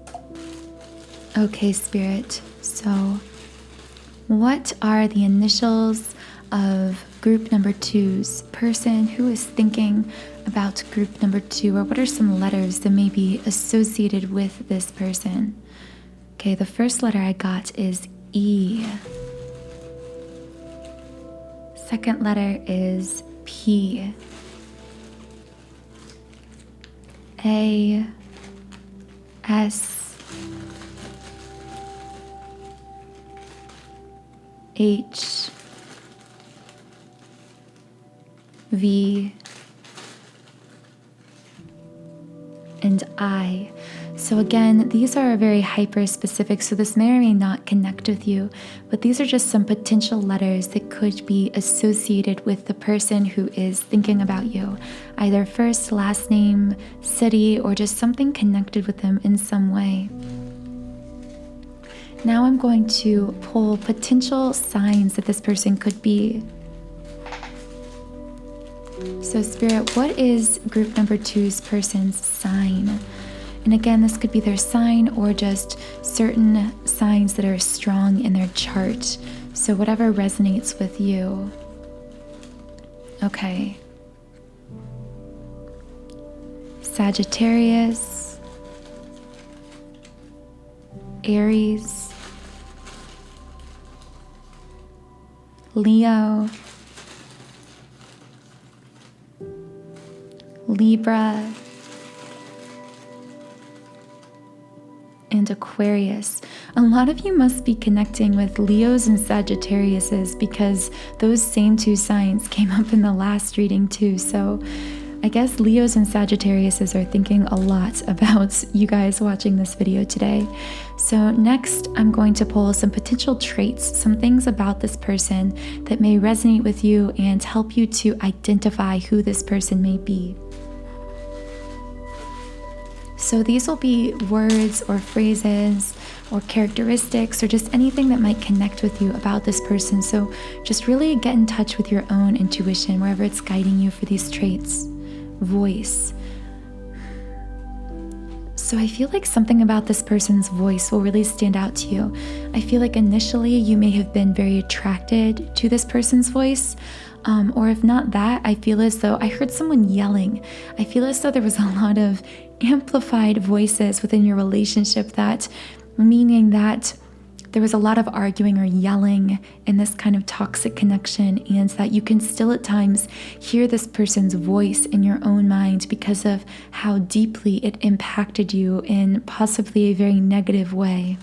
Okay, Spirit. So what are the initials of group number 2's person who is thinking about group number 2, or what are some letters that may be associated with this person? Okay, the first letter I got is E. Second letter is P. A. S. H. V. And I. So again, these are very hyper-specific, so this may or may not connect with you, but these are just some potential letters that could be associated with the person who is thinking about you, either first, last name, city, or just something connected with them in some way. Now I'm going to pull potential signs that this person could be. So Spirit, what is group number 2's person's sign? And again, this could be their sign or just certain signs that are strong in their chart. So whatever resonates with you. Okay. Sagittarius, Aries, Leo, Libra, and Aquarius. A lot of you must be connecting with Leos and Sagittariuses because those same 2 signs came up in the last reading too. So I guess Leos and Sagittariuses are thinking a lot about you guys watching this video today. So next, I'm going to pull some potential traits, some things about this person that may resonate with you and help you to identify who this person may be. So these will be words or phrases or characteristics or just anything that might connect with you about this person. So just really get in touch with your own intuition wherever it's guiding you for these traits. Voice. So I feel like something about this person's voice will really stand out to you. I feel like initially you may have been very attracted to this person's voice. Or if not that, I feel as though I heard someone yelling. I feel as though there was a lot of amplified voices within your relationship, that meaning that there was a lot of arguing or yelling in this kind of toxic connection, and that you can still at times hear this person's voice in your own mind because of how deeply it impacted you in possibly a very negative way.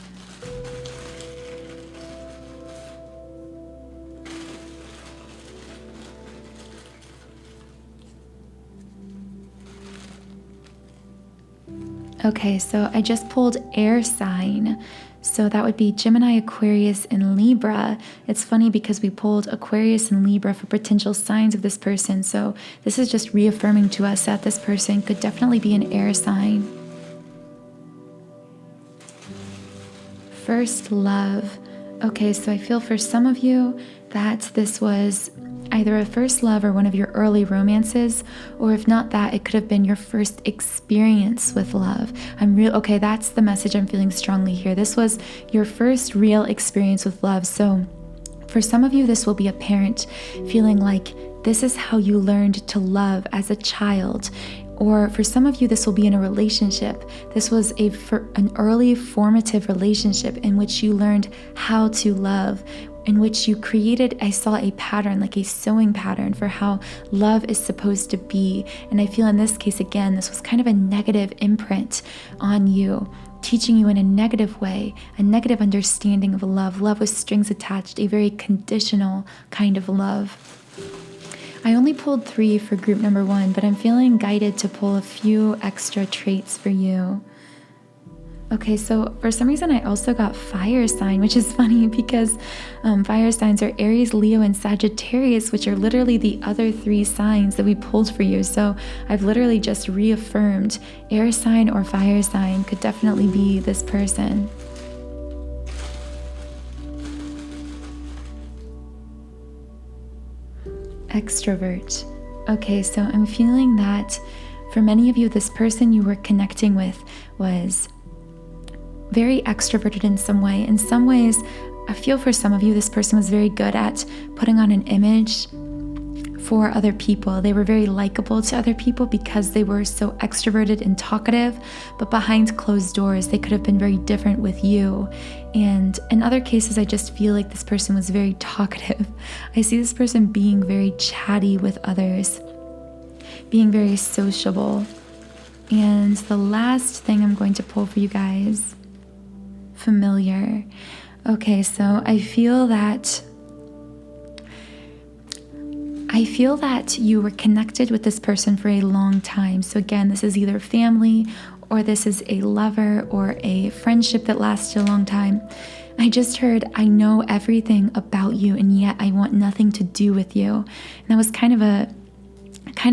Okay, so I just pulled air sign. So that would be Gemini, Aquarius, and Libra. It's funny because we pulled Aquarius and Libra for potential signs of this person. So this is just reaffirming to us that this person could definitely be an air sign. First love. Okay, so I feel for some of you that this was either a first love or one of your early romances, or if not that, it could have been your first experience with love. Okay, that's the message I'm feeling strongly here. This was your first real experience with love. So for some of you, this will be a parent feeling like this is how you learned to love as a child. Or for some of you, this will be in a relationship. This was an early formative relationship in which you learned how to love, in which you created, I saw a pattern, like a sewing pattern for how love is supposed to be. And I feel in this case, again, this was kind of a negative imprint on you, teaching you in a negative way, a negative understanding of love with strings attached, a very conditional kind of love. I only pulled 3 for group number 1, but I'm feeling guided to pull a few extra traits for you. Okay, so for some reason I also got fire sign, which is funny because fire signs are Aries, Leo, and Sagittarius, which are literally the other 3 signs that we pulled for you. So I've literally just reaffirmed air sign or fire sign could definitely be this person. Extrovert. Okay, so I'm feeling that for many of you, this person you were connecting with was very extroverted in some way. In some ways, I feel for some of you, this person was very good at putting on an image for other people. They were very likable to other people because they were so extroverted and talkative, but behind closed doors, they could have been very different with you. And in other cases, I just feel like this person was very talkative. I see this person being very chatty with others, being very sociable. And the last thing I'm going to pull for you guys, familiar. Okay, so I feel that you were connected with this person for a long time. So again, this is either family or this is a lover or a friendship that lasted a long time. I just heard, I know everything about you and yet I want nothing to do with you. And that was kind of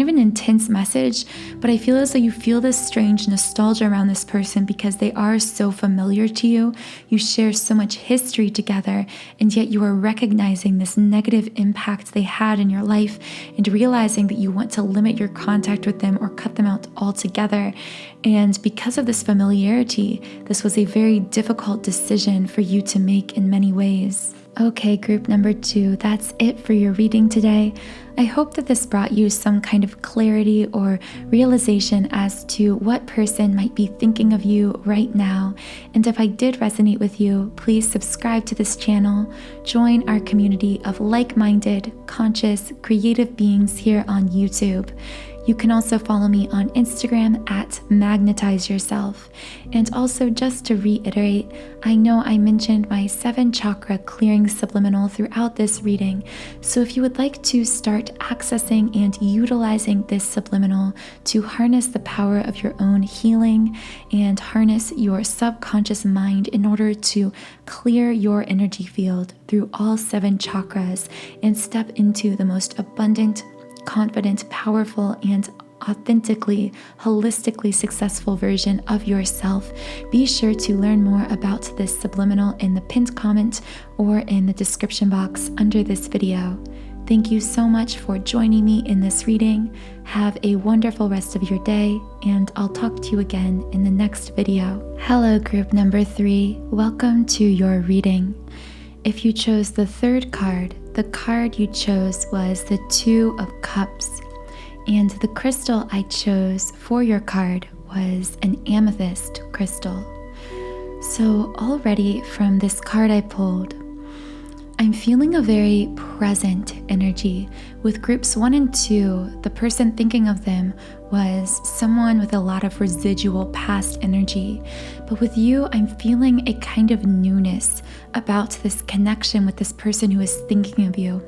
an intense message, but I feel as though you feel this strange nostalgia around this person because they are so familiar to you. You share so much history together, and yet you are recognizing this negative impact they had in your life and realizing that you want to limit your contact with them or cut them out altogether. And because of this familiarity, this was a very difficult decision for you to make in many ways. Okay, group number 2, that's it for your reading today. I hope that this brought you some kind of clarity or realization as to what person might be thinking of you right now. And if I did resonate with you, please subscribe to this channel, join our community of like-minded, conscious, creative beings here on YouTube. You can also follow me on Instagram at Magnetize Yourself. And also, just to reiterate, I know I mentioned my 7 chakra clearing subliminal throughout this reading. So if you would like to start accessing and utilizing this subliminal to harness the power of your own healing and harness your subconscious mind in order to clear your energy field through all 7 chakras and step into the most abundant, confident, powerful, and authentically, holistically successful version of yourself, be sure to learn more about this subliminal in the pinned comment or in the description box under this video. Thank you so much for joining me in this reading. Have a wonderful rest of your day, and I'll talk to you again in the next video. Hello, group number 3. Welcome to your reading. If you chose the 3rd card, the card you chose was the 2 of Cups, and the crystal I chose for your card was an amethyst crystal. So already from this card I pulled, I'm feeling a very present energy. With groups 1 and 2, the person thinking of them was someone with a lot of residual past energy. But with you, I'm feeling a kind of newness about this connection with this person who is thinking of you.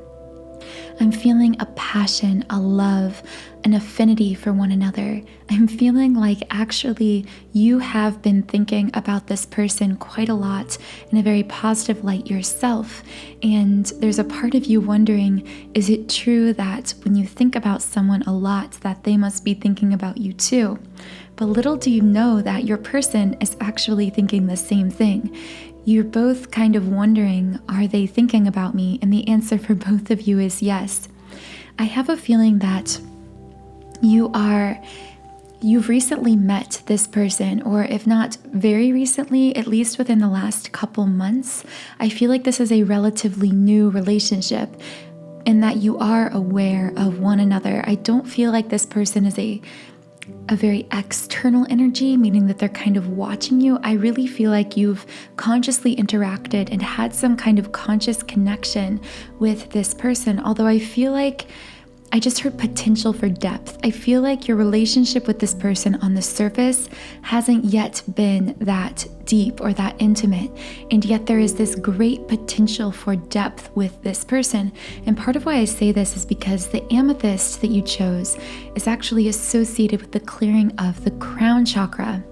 I'm feeling a passion, a love, an affinity for one another. I'm feeling like actually you have been thinking about this person quite a lot in a very positive light yourself. And there's a part of you wondering, is it true that when you think about someone a lot, that they must be thinking about you too? But little do you know that your person is actually thinking the same thing. You're both kind of wondering, are they thinking about me? And the answer for both of you is yes. I have a feeling that you've recently met this person, or if not very recently, at least within the last couple months. I feel like this is a relatively new relationship. and that you are aware of one another. I don't feel like this person is a very external energy, meaning that they're kind of watching you. I really feel like you've consciously interacted and had some kind of conscious connection with this person. Although I feel like I just heard potential for depth. I feel like your relationship with this person on the surface hasn't yet been that deep or that intimate, and yet there is this great potential for depth with this person. And part of why I say this is because the amethyst that you chose is actually associated with the clearing of the crown chakra.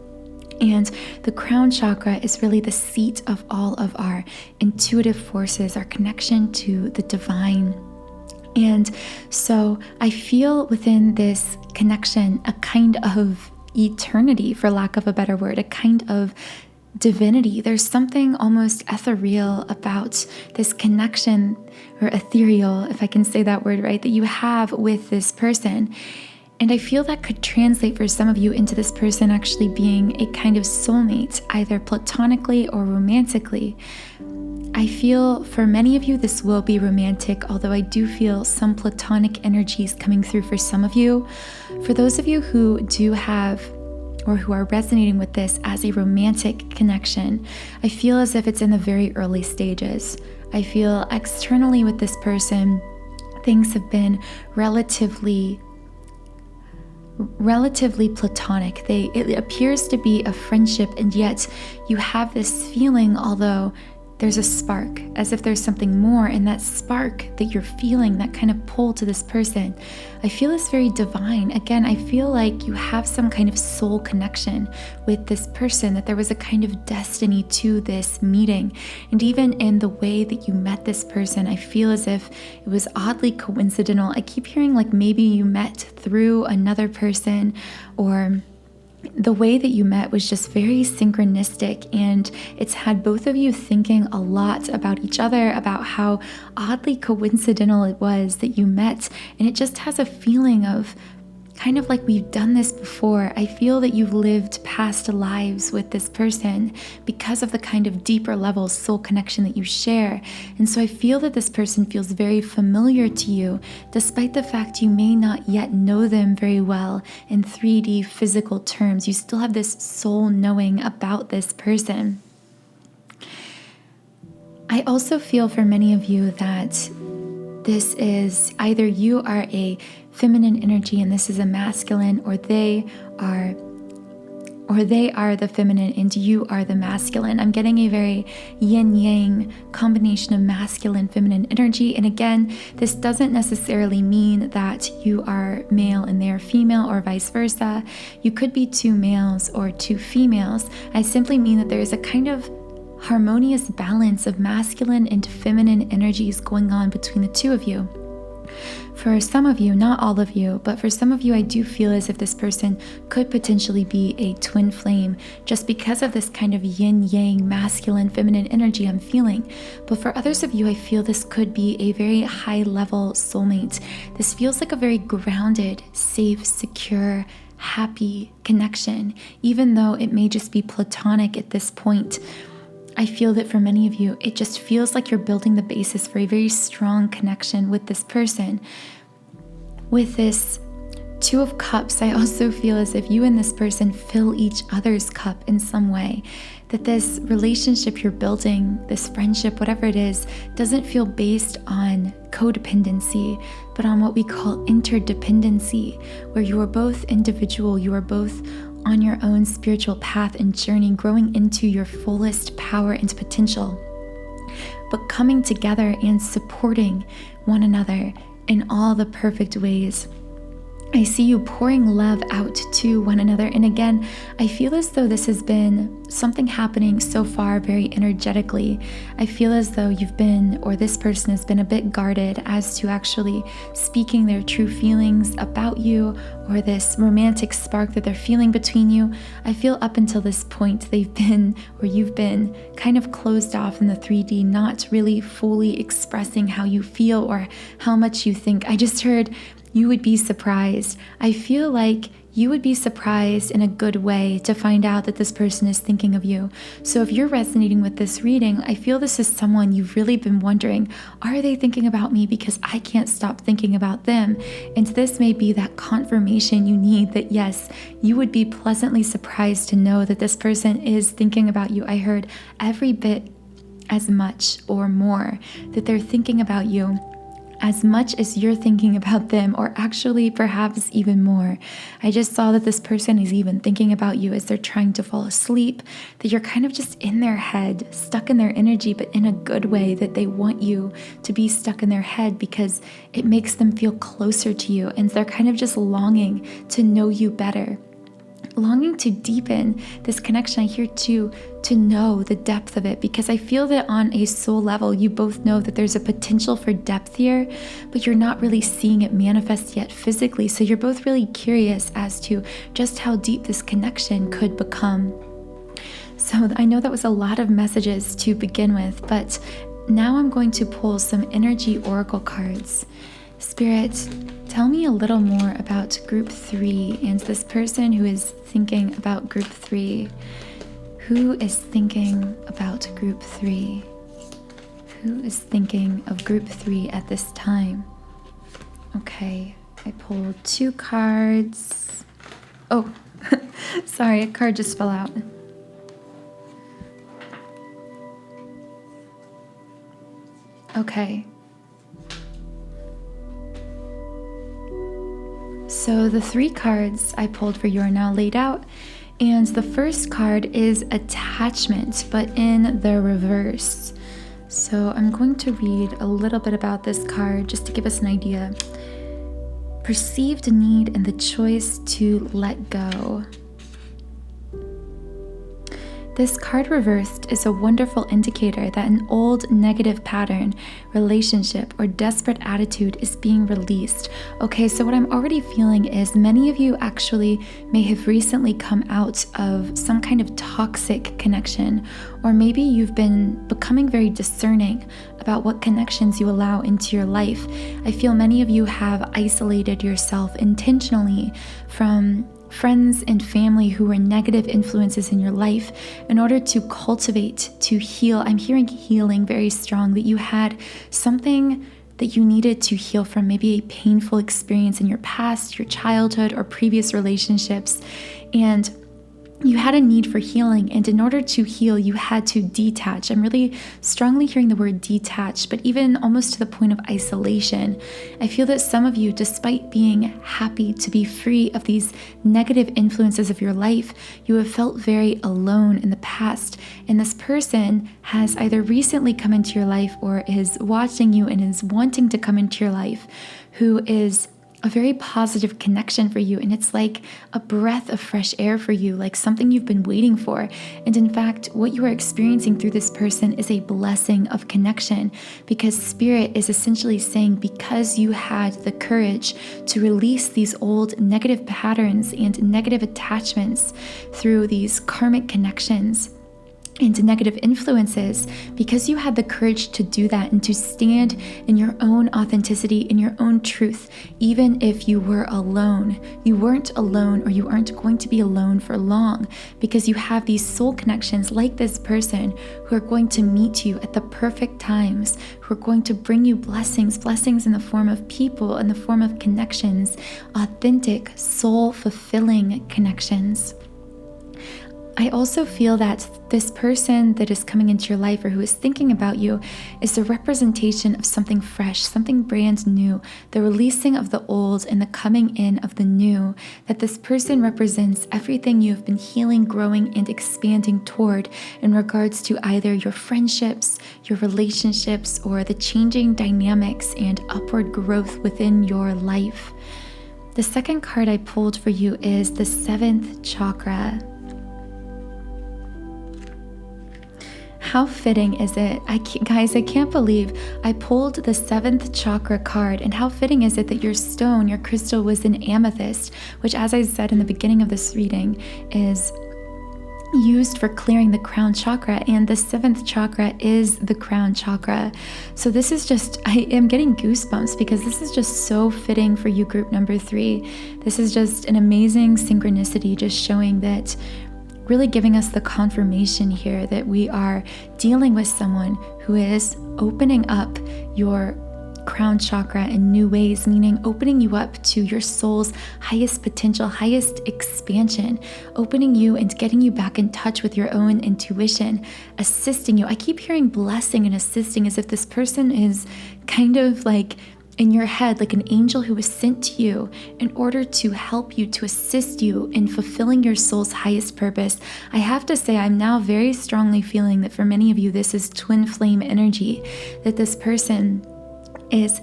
And the crown chakra is really the seat of all of our intuitive forces, our connection to the divine. And so I feel within this connection a kind of eternity, for lack of a better word, a kind of divinity. There's something almost ethereal about this connection, or ethereal, if I can say that word right, that you have with this person. And I feel that could translate for some of you into this person actually being a kind of soulmate, either platonically or romantically. I feel for many of you this will be romantic, although I do feel some platonic energies coming through for some of you. For those of you who do have or who are resonating with this as a romantic connection, I feel as if it's in the very early stages. I feel externally with this person, things have been relatively platonic. It appears to be a friendship, and yet you have this feeling, although there's a spark, as if there's something more, and that spark that you're feeling, that kind of pull to this person, I feel is very divine. Again, I feel like you have some kind of soul connection with this person, that there was a kind of destiny to this meeting. And even in the way that you met this person, I feel as if it was oddly coincidental. I keep hearing like maybe you met through another person, or the way that you met was just very synchronistic, and it's had both of you thinking a lot about each other, about how oddly coincidental it was that you met. And it just has a feeling of kind of like we've done this before. I feel that you've lived past lives with this person because of the kind of deeper level soul connection that you share. And so I feel that this person feels very familiar to you, despite the fact you may not yet know them very well in 3D physical terms. You still have this soul knowing about this person. I also feel for many of you that this is either you are a feminine energy and this is a masculine, or they are the feminine and you are the masculine. I'm getting a very yin-yang combination of masculine, feminine energy. And again, this doesn't necessarily mean that you are male and they are female, or vice versa. You could be two males or two females. I simply mean that there is a kind of harmonious balance of masculine and feminine energies going on between the two of you. For some of you, not all of you, but for some of you, I do feel as if this person could potentially be a twin flame, just because of this kind of yin-yang, masculine, feminine energy I'm feeling. But for others of you, I feel this could be a very high-level soulmate. This feels like a very grounded, safe, secure, happy connection, even though it may just be platonic at this point. I feel that for many of you, it just feels like you're building the basis for a very strong connection with this person. With this Two of Cups, I also feel as if you and this person fill each other's cup in some way. That this relationship you're building, this friendship, whatever it is, doesn't feel based on codependency, but on what we call interdependency, where you are both individual, you are both on your own spiritual path and journey, growing into your fullest power and potential, but coming together and supporting one another in all the perfect ways. I see you pouring love out to one another. And again, I feel as though this has been something happening so far very energetically. I feel as though you've been, or this person has been, a bit guarded as to actually speaking their true feelings about you, or this romantic spark that they're feeling between you. I feel up until this point they've been, or you've been, kind of closed off in the 3D, not really fully expressing how you feel or how much you think. I just heard you would be surprised. I feel like you would be surprised in a good way to find out that this person is thinking of you. So if you're resonating with this reading, I feel this is someone you've really been wondering, are they thinking about me because I can't stop thinking about them? And this may be that confirmation you need that yes, you would be pleasantly surprised to know that this person is thinking about you. I heard every bit as much or more, that they're thinking about you as much as you're thinking about them, or actually perhaps even more. I just saw that this person is even thinking about you as they're trying to fall asleep, that you're kind of just in their head, stuck in their energy, but in a good way, that they want you to be stuck in their head because it makes them feel closer to you, and they're kind of just longing to know you better. Longing to deepen this connection. I hear too, to know the depth of it, because I feel that on a soul level, you both know that there's a potential for depth here, but you're not really seeing it manifest yet physically. So you're both really curious as to just how deep this connection could become. So I know that was a lot of messages to begin with, but now I'm going to pull some energy oracle cards. Spirit, tell me a little more about group 3 and this person who is thinking about group 3. Who is thinking about group 3? Who is thinking of group 3 at this time? Okay, I pulled 2 cards. Oh, sorry, a card just fell out. Okay. So the 3 cards I pulled for you are now laid out, and the first card is attachment, but in the reverse. So I'm going to read a little bit about this card just to give us an idea. Perceived need and the choice to let go. This card reversed is a wonderful indicator that an old negative pattern, relationship, or desperate attitude is being released. Okay, so what I'm already feeling is many of you actually may have recently come out of some kind of toxic connection, or maybe you've been becoming very discerning about what connections you allow into your life. I feel many of you have isolated yourself intentionally from friends and family who were negative influences in your life in order to cultivate, to heal. I'm hearing healing very strong, that you had something that you needed to heal from, maybe a painful experience in your past, your childhood, or previous relationships, and you had a need for healing, and in order to heal, you had to detach. I'm really strongly hearing the word detach, but even almost to the point of isolation. I feel that some of you, despite being happy to be free of these negative influences of your life, you have felt very alone in the past, and this person has either recently come into your life or is watching you and is wanting to come into your life, who is a very positive connection for you, and it's like a breath of fresh air for you, like something you've been waiting for. And in fact, what you are experiencing through this person is a blessing of connection, because Spirit is essentially saying, because you had the courage to release these old negative patterns and negative attachments through these karmic connections and negative influences, because you had the courage to do that and to stand in your own authenticity, in your own truth, even if you were alone. You weren't alone, or you aren't going to be alone for long, because you have these soul connections like this person who are going to meet you at the perfect times, who are going to bring you blessings in the form of people, in the form of connections, authentic, soul-fulfilling connections. I also feel that this person that is coming into your life, or who is thinking about you, is a representation of something fresh, something brand new, the releasing of the old and the coming in of the new, that this person represents everything you have been healing, growing, and expanding toward in regards to either your friendships, your relationships, or the changing dynamics and upward growth within your life. The second card I pulled for you is the 7th chakra. How fitting is it? Guys, I can't believe I pulled the 7th chakra card, and how fitting is it that your stone, your crystal, was an amethyst, which, as I said in the beginning of this reading, is used for clearing the crown chakra, and the 7th chakra is the crown chakra. So this is just, I am getting goosebumps because this is just so fitting for you, group number 3. This is just an amazing synchronicity, just showing that, really giving us the confirmation here that we are dealing with someone who is opening up your crown chakra in new ways, meaning opening you up to your soul's highest potential, highest expansion, opening you and getting you back in touch with your own intuition, assisting you. I keep hearing blessing and assisting, as if this person is kind of like in your head, like an angel who was sent to you in order to help you, to assist you in fulfilling your soul's highest purpose. I have to say, I'm now very strongly feeling that for many of you, this is twin flame energy, that this person is,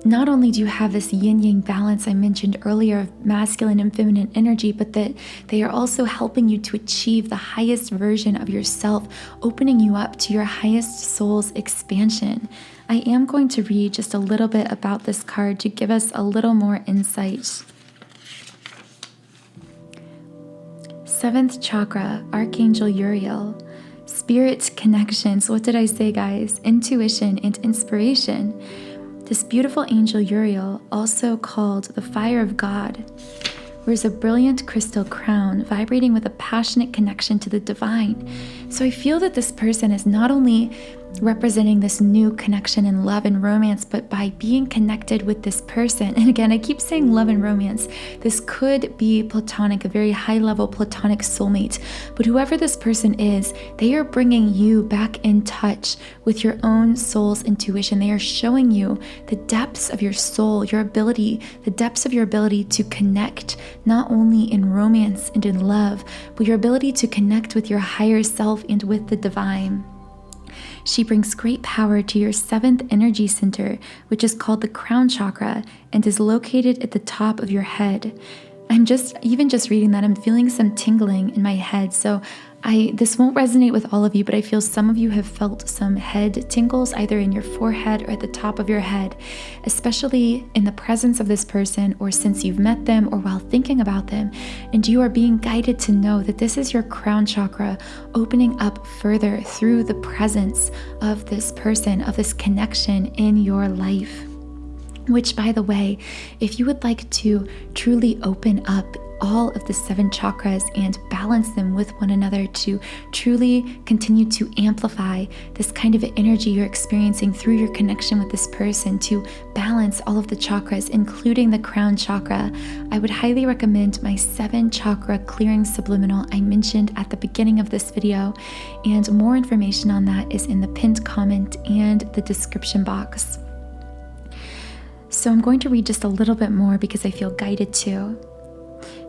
not only do you have this yin-yang balance I mentioned earlier of masculine and feminine energy, but that they are also helping you to achieve the highest version of yourself, opening you up to your highest soul's expansion. I am going to read just a little bit about this card to give us a little more insight. 7th chakra, Archangel Uriel. Spirit connections. What did I say, guys? Intuition and inspiration. This beautiful angel Uriel, also called the fire of God, wears a brilliant crystal crown vibrating with a passionate connection to the divine. So I feel that this person is not only representing this new connection in love and romance, but by being connected with this person, and again, I keep saying love and romance, this could be platonic, a very high level platonic soulmate, but whoever this person is, they are bringing you back in touch with your own soul's intuition. They are showing you the depths of your soul, your ability, the depths of your ability to connect, not only in romance and in love, but your ability to connect with your higher self and with the divine. She brings great power to your 7th energy center, which is called the crown chakra and is located at the top of your head. I'm just reading that, I'm feeling some tingling in my head. So this won't resonate with all of you, but I feel some of you have felt some head tingles either in your forehead or at the top of your head, especially in the presence of this person or since you've met them or while thinking about them. And you are being guided to know that this is your crown chakra opening up further through the presence of this person, of this connection in your life. Which, by the way, if you would like to truly open up all of the 7 chakras and balance them with one another to truly continue to amplify this kind of energy you're experiencing through your connection with this person, to balance all of the chakras, including the crown chakra, I would highly recommend my 7 chakra clearing subliminal I mentioned at the beginning of this video, and more information on that is in the pinned comment and the description box. So I'm going to read just a little bit more because I feel guided to.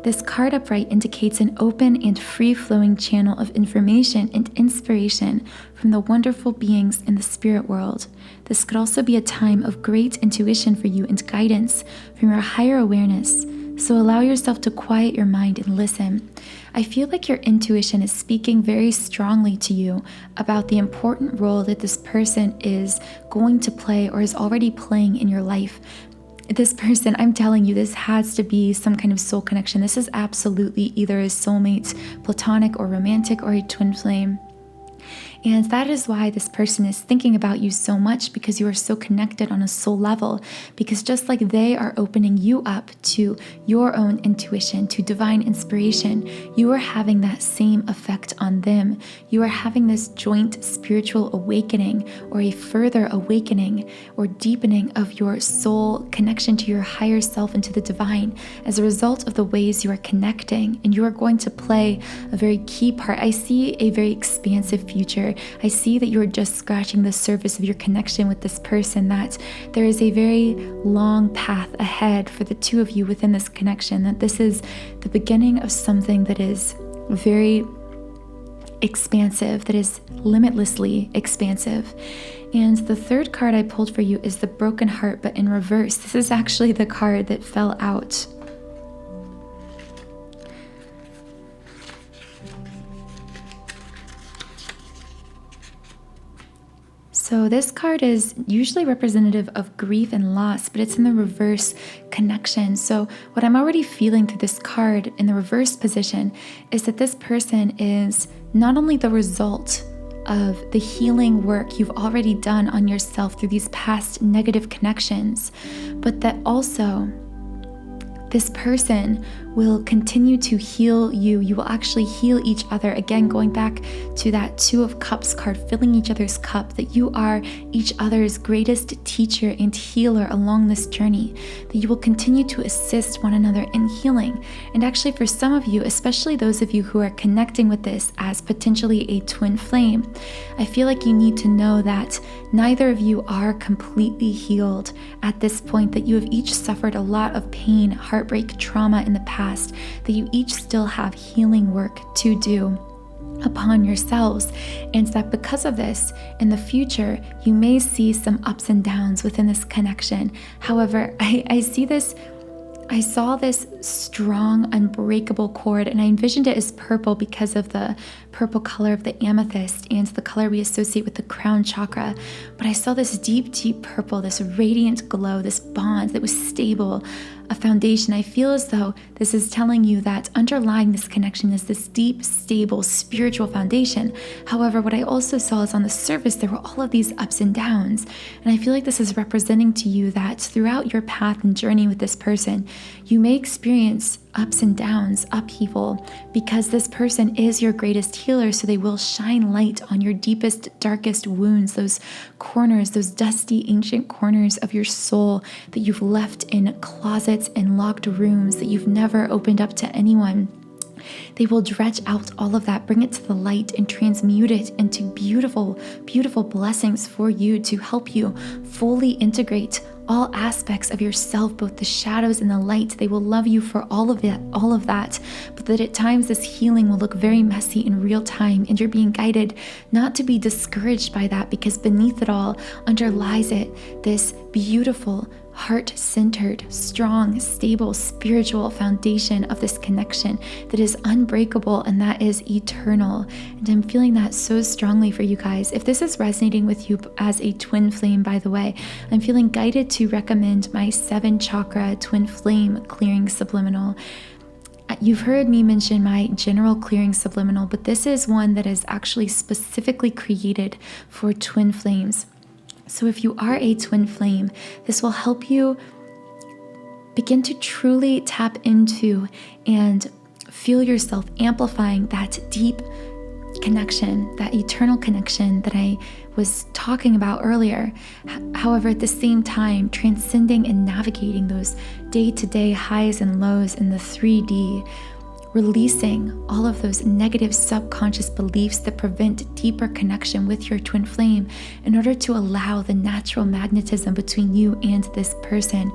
This card upright indicates an open and free-flowing channel of information and inspiration from the wonderful beings in the spirit world. This could also be a time of great intuition for you and guidance from your higher awareness. So allow yourself to quiet your mind and listen. I feel like your intuition is speaking very strongly to you about the important role that this person is going to play or is already playing in your life. This person, I'm telling you, this has to be some kind of soul connection. This is absolutely either a soulmate, platonic or romantic, or a twin flame. And that is why this person is thinking about you so much, because you are so connected on a soul level. Because just like they are opening you up to your own intuition, to divine inspiration, you are having that same effect on them. You are having this joint spiritual awakening, or a further awakening or deepening of your soul connection to your higher self and to the divine as a result of the ways you are connecting. And you are going to play a very key part. I see a very expansive future. I see that you're just scratching the surface of your connection with this person, that there is a very long path ahead for the two of you within this connection, that this is the beginning of something that is very expansive, that is limitlessly expansive. And the third card I pulled for you is the broken heart, but in reverse. This is actually the card that fell out. So this card is usually representative of grief and loss, but it's in the reverse connection. So what I'm already feeling through this card in the reverse position is that this person is not only the result of the healing work you've already done on yourself through these past negative connections, but that also this person will continue to heal you. You will actually heal each other. Again, going back to that Two of Cups card, filling each other's cup, that you are each other's greatest teacher and healer along this journey, that you will continue to assist one another in healing. And actually for some of you, especially those of you who are connecting with this as potentially a twin flame, I feel like you need to know that neither of you are completely healed at this point, that you have each suffered a lot of pain, heartbreak, trauma in the past, that you each still have healing work to do upon yourselves, and that because of this, in the future, you may see some ups and downs within this connection. However, I saw this strong, unbreakable cord, and I envisioned it as purple because of the purple color of the amethyst and the color we associate with the crown chakra. But I saw this deep, deep purple, this radiant glow, this bond that was stable, a foundation. I feel as though this is telling you that underlying this connection is this deep, stable, spiritual foundation. However, what I also saw is on the surface, there were all of these ups and downs. And I feel like this is representing to you that throughout your path and journey with this person, you may experience ups and downs, upheaval, because this person is your greatest healer, so they will shine light on your deepest, darkest wounds, those corners, those dusty, ancient corners of your soul that you've left in closets and locked rooms that you've never opened up to anyone. They will dredge out all of that, bring it to the light, and transmute it into beautiful, beautiful blessings for you to help you fully integrate all aspects of yourself, both the shadows and the light. They will love you for all of that, but that at times this healing will look very messy in real time, and you're being guided not to be discouraged by that, because beneath it all underlies it this beautiful, heart-centered, strong, stable, spiritual foundation of this connection that is unbreakable and that is eternal. And I'm feeling that so strongly for you guys. If this is resonating with you as a twin flame, by the way, I'm feeling guided to recommend my 7 chakra twin flame clearing subliminal. You've heard me mention my general clearing subliminal, but this is one that is actually specifically created for twin flames. So if you are a twin flame, this will help you begin to truly tap into and feel yourself amplifying that deep connection, that eternal connection that I was talking about earlier. However, at the same time, transcending and navigating those day-to-day highs and lows in the 3D, releasing all of those negative subconscious beliefs that prevent deeper connection with your twin flame in order to allow the natural magnetism between you and this person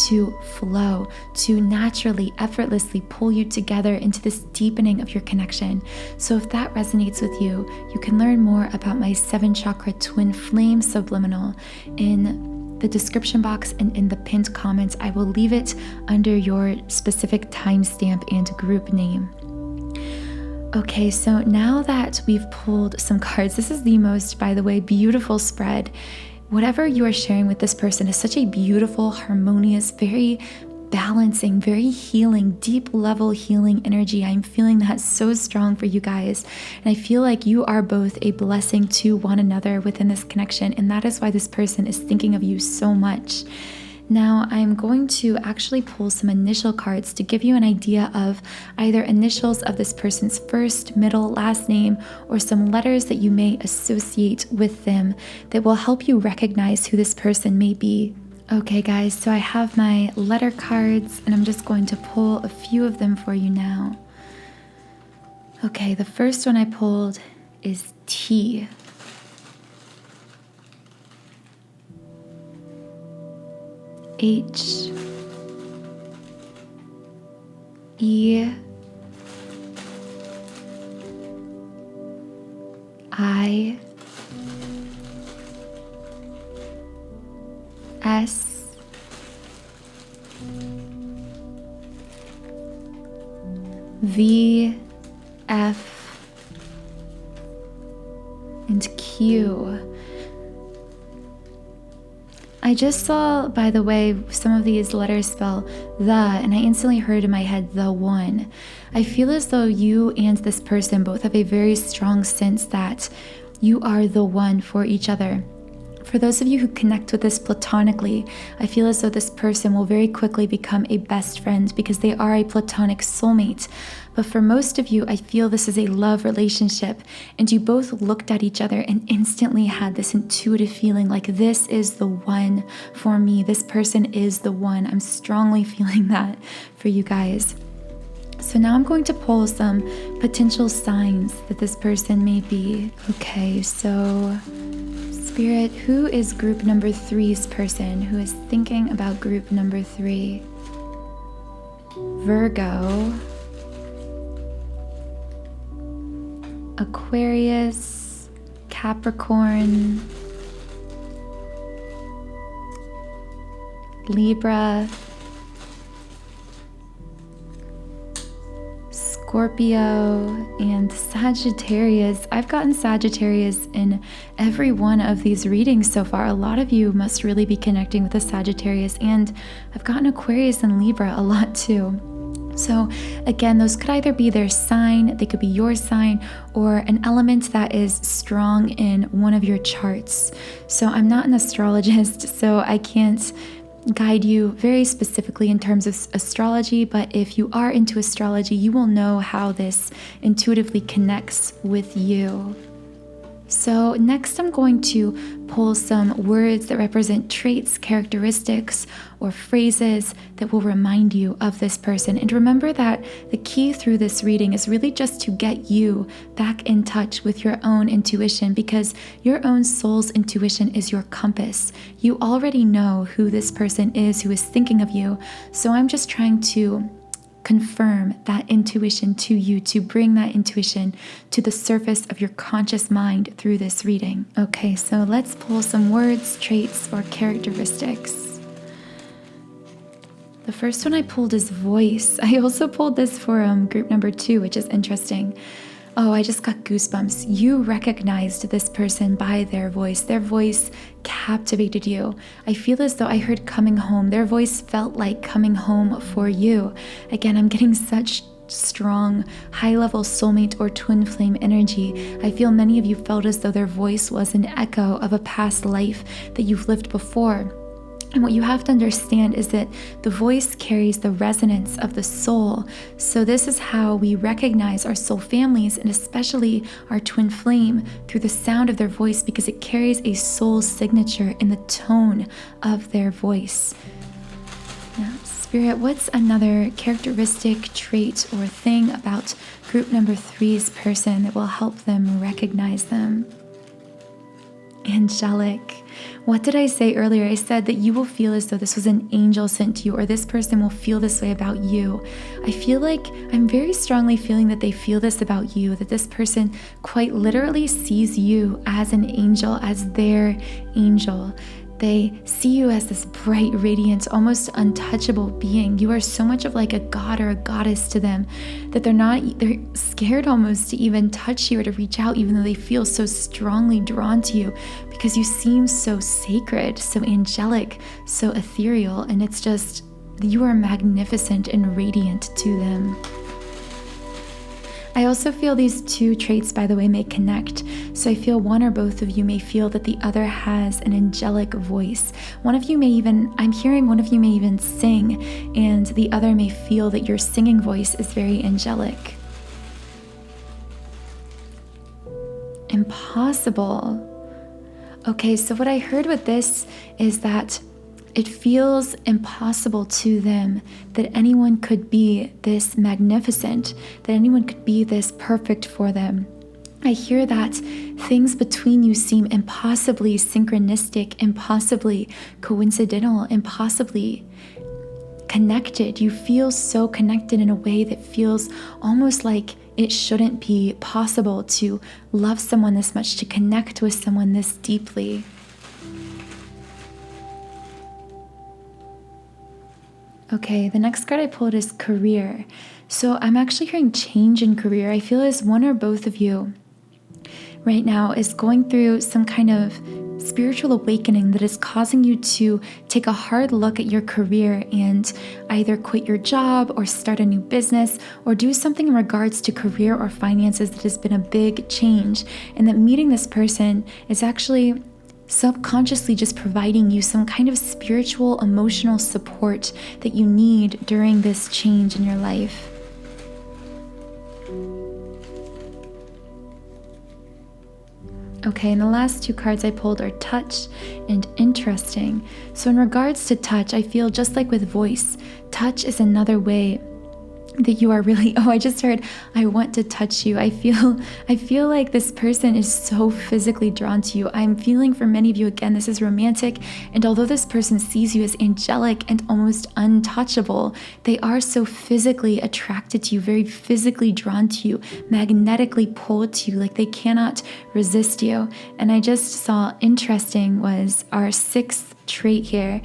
to flow, to naturally, effortlessly pull you together into this deepening of your connection. So if that resonates with you, you can learn more about my 7 chakra twin flame subliminal in the description box and in the pinned comments. I will leave it under your specific timestamp and group name. Okay, so now that we've pulled some cards, this is the most, by the way, beautiful spread. Whatever you are sharing with this person is such a beautiful, harmonious, very balancing, very healing, deep level healing energy. I'm feeling that so strong for you guys. And I feel like you are both a blessing to one another within this connection. And that is why this person is thinking of you so much. Now I'm going to actually pull some initial cards to give you an idea of either initials of this person's first, middle, last name, or some letters that you may associate with them that will help you recognize who this person may be. Okay guys, so I have my letter cards and I'm just going to pull a few of them for you now. Okay, the first one I pulled is T. H. E. I. S. V. F. And Q. I just saw, by the way, some of these letters spell the, and I instantly heard in my head, the one. I feel as though you and this person both have a very strong sense that you are the one for each other. For those of you who connect with this platonically, I feel as though this person will very quickly become a best friend because they are a platonic soulmate. But for most of you, I feel this is a love relationship, and you both looked at each other and instantly had this intuitive feeling like this is the one for me. This person is the one. I'm strongly feeling that for you guys. So now I'm going to pull some potential signs that this person may be. Okay, so Spirit, who is group number 3's person who is thinking about group number 3? Virgo, Aquarius, Capricorn, Libra, Scorpio, and Sagittarius. I've gotten Sagittarius in every one of these readings so far. A lot of you must really be connecting with the Sagittarius, and I've gotten Aquarius and Libra a lot too. So again, those could either be their sign, they could be your sign, or an element that is strong in one of your charts. So I'm not an astrologist, so I can't guide you very specifically in terms of astrology, but if you are into astrology, you will know how this intuitively connects with you. So next I'm going to pull some words that represent traits, characteristics, or phrases that will remind you of this person. And remember that the key through this reading is really just to get you back in touch with your own intuition, because your own soul's intuition is your compass. You already know who this person is who is thinking of you. So I'm just trying to confirm that intuition to you, to bring that intuition to the surface of your conscious mind through this reading. Okay, so let's pull some words, traits, or characteristics. The first one I pulled is voice. I also pulled this for group number 2, which is interesting. Oh, I just got goosebumps. You recognized this person by their voice. Their voice captivated you. I feel as though I heard coming home. Their voice felt like coming home for you. Again, I'm getting such strong, high-level soulmate or twin flame energy. I feel many of you felt as though their voice was an echo of a past life that you've lived before. And what you have to understand is that the voice carries the resonance of the soul. So this is how we recognize our soul families, and especially our twin flame, through the sound of their voice, because it carries a soul signature in the tone of their voice. Now, Spirit, what's another characteristic, trait, or thing about group number 3's person that will help them recognize them? Angelic. What did I say earlier? I said that you will feel as though this was an angel sent to you, or this person will feel this way about you. I feel like I'm very strongly feeling that they feel this about you, that this person quite literally sees you as an angel, as their angel. They see you as this bright, radiant, almost untouchable being. You are so much of like a god or a goddess to them that they're scared almost to even touch you or to reach out, even though they feel so strongly drawn to you, because you seem so sacred, so angelic, so ethereal, and it's just, you are magnificent and radiant to them. I also feel these two traits, by the way, may connect. So I feel one or both of you may feel that the other has an angelic voice. I'm hearing one of you may even sing, and the other may feel that your singing voice is very angelic. Impossible. Okay, so what I heard with this is that it feels impossible to them that anyone could be this magnificent, that anyone could be this perfect for them. I hear that things between you seem impossibly synchronistic, impossibly coincidental, impossibly connected. You feel so connected in a way that feels almost like it shouldn't be possible to love someone this much, to connect with someone this deeply. Okay, the next card I pulled is career. So I'm actually hearing change in career. I feel as one or both of you right now is going through some kind of spiritual awakening that is causing you to take a hard look at your career and either quit your job or start a new business or do something in regards to career or finances that has been a big change, and that meeting this person is actually subconsciously just providing you some kind of spiritual, emotional support that you need during this change in your life. Okay, and the last two cards I pulled are touch and interesting. So in regards to touch, I feel just like with voice, touch is another way that you are really, I just heard, I want to touch you. I feel like this person is so physically drawn to you. I'm feeling for many of you, again, this is romantic. And although this person sees you as angelic and almost untouchable, they are so physically attracted to you, very physically drawn to you, magnetically pulled to you, like they cannot resist you. And I just saw interesting was our sixth trait here.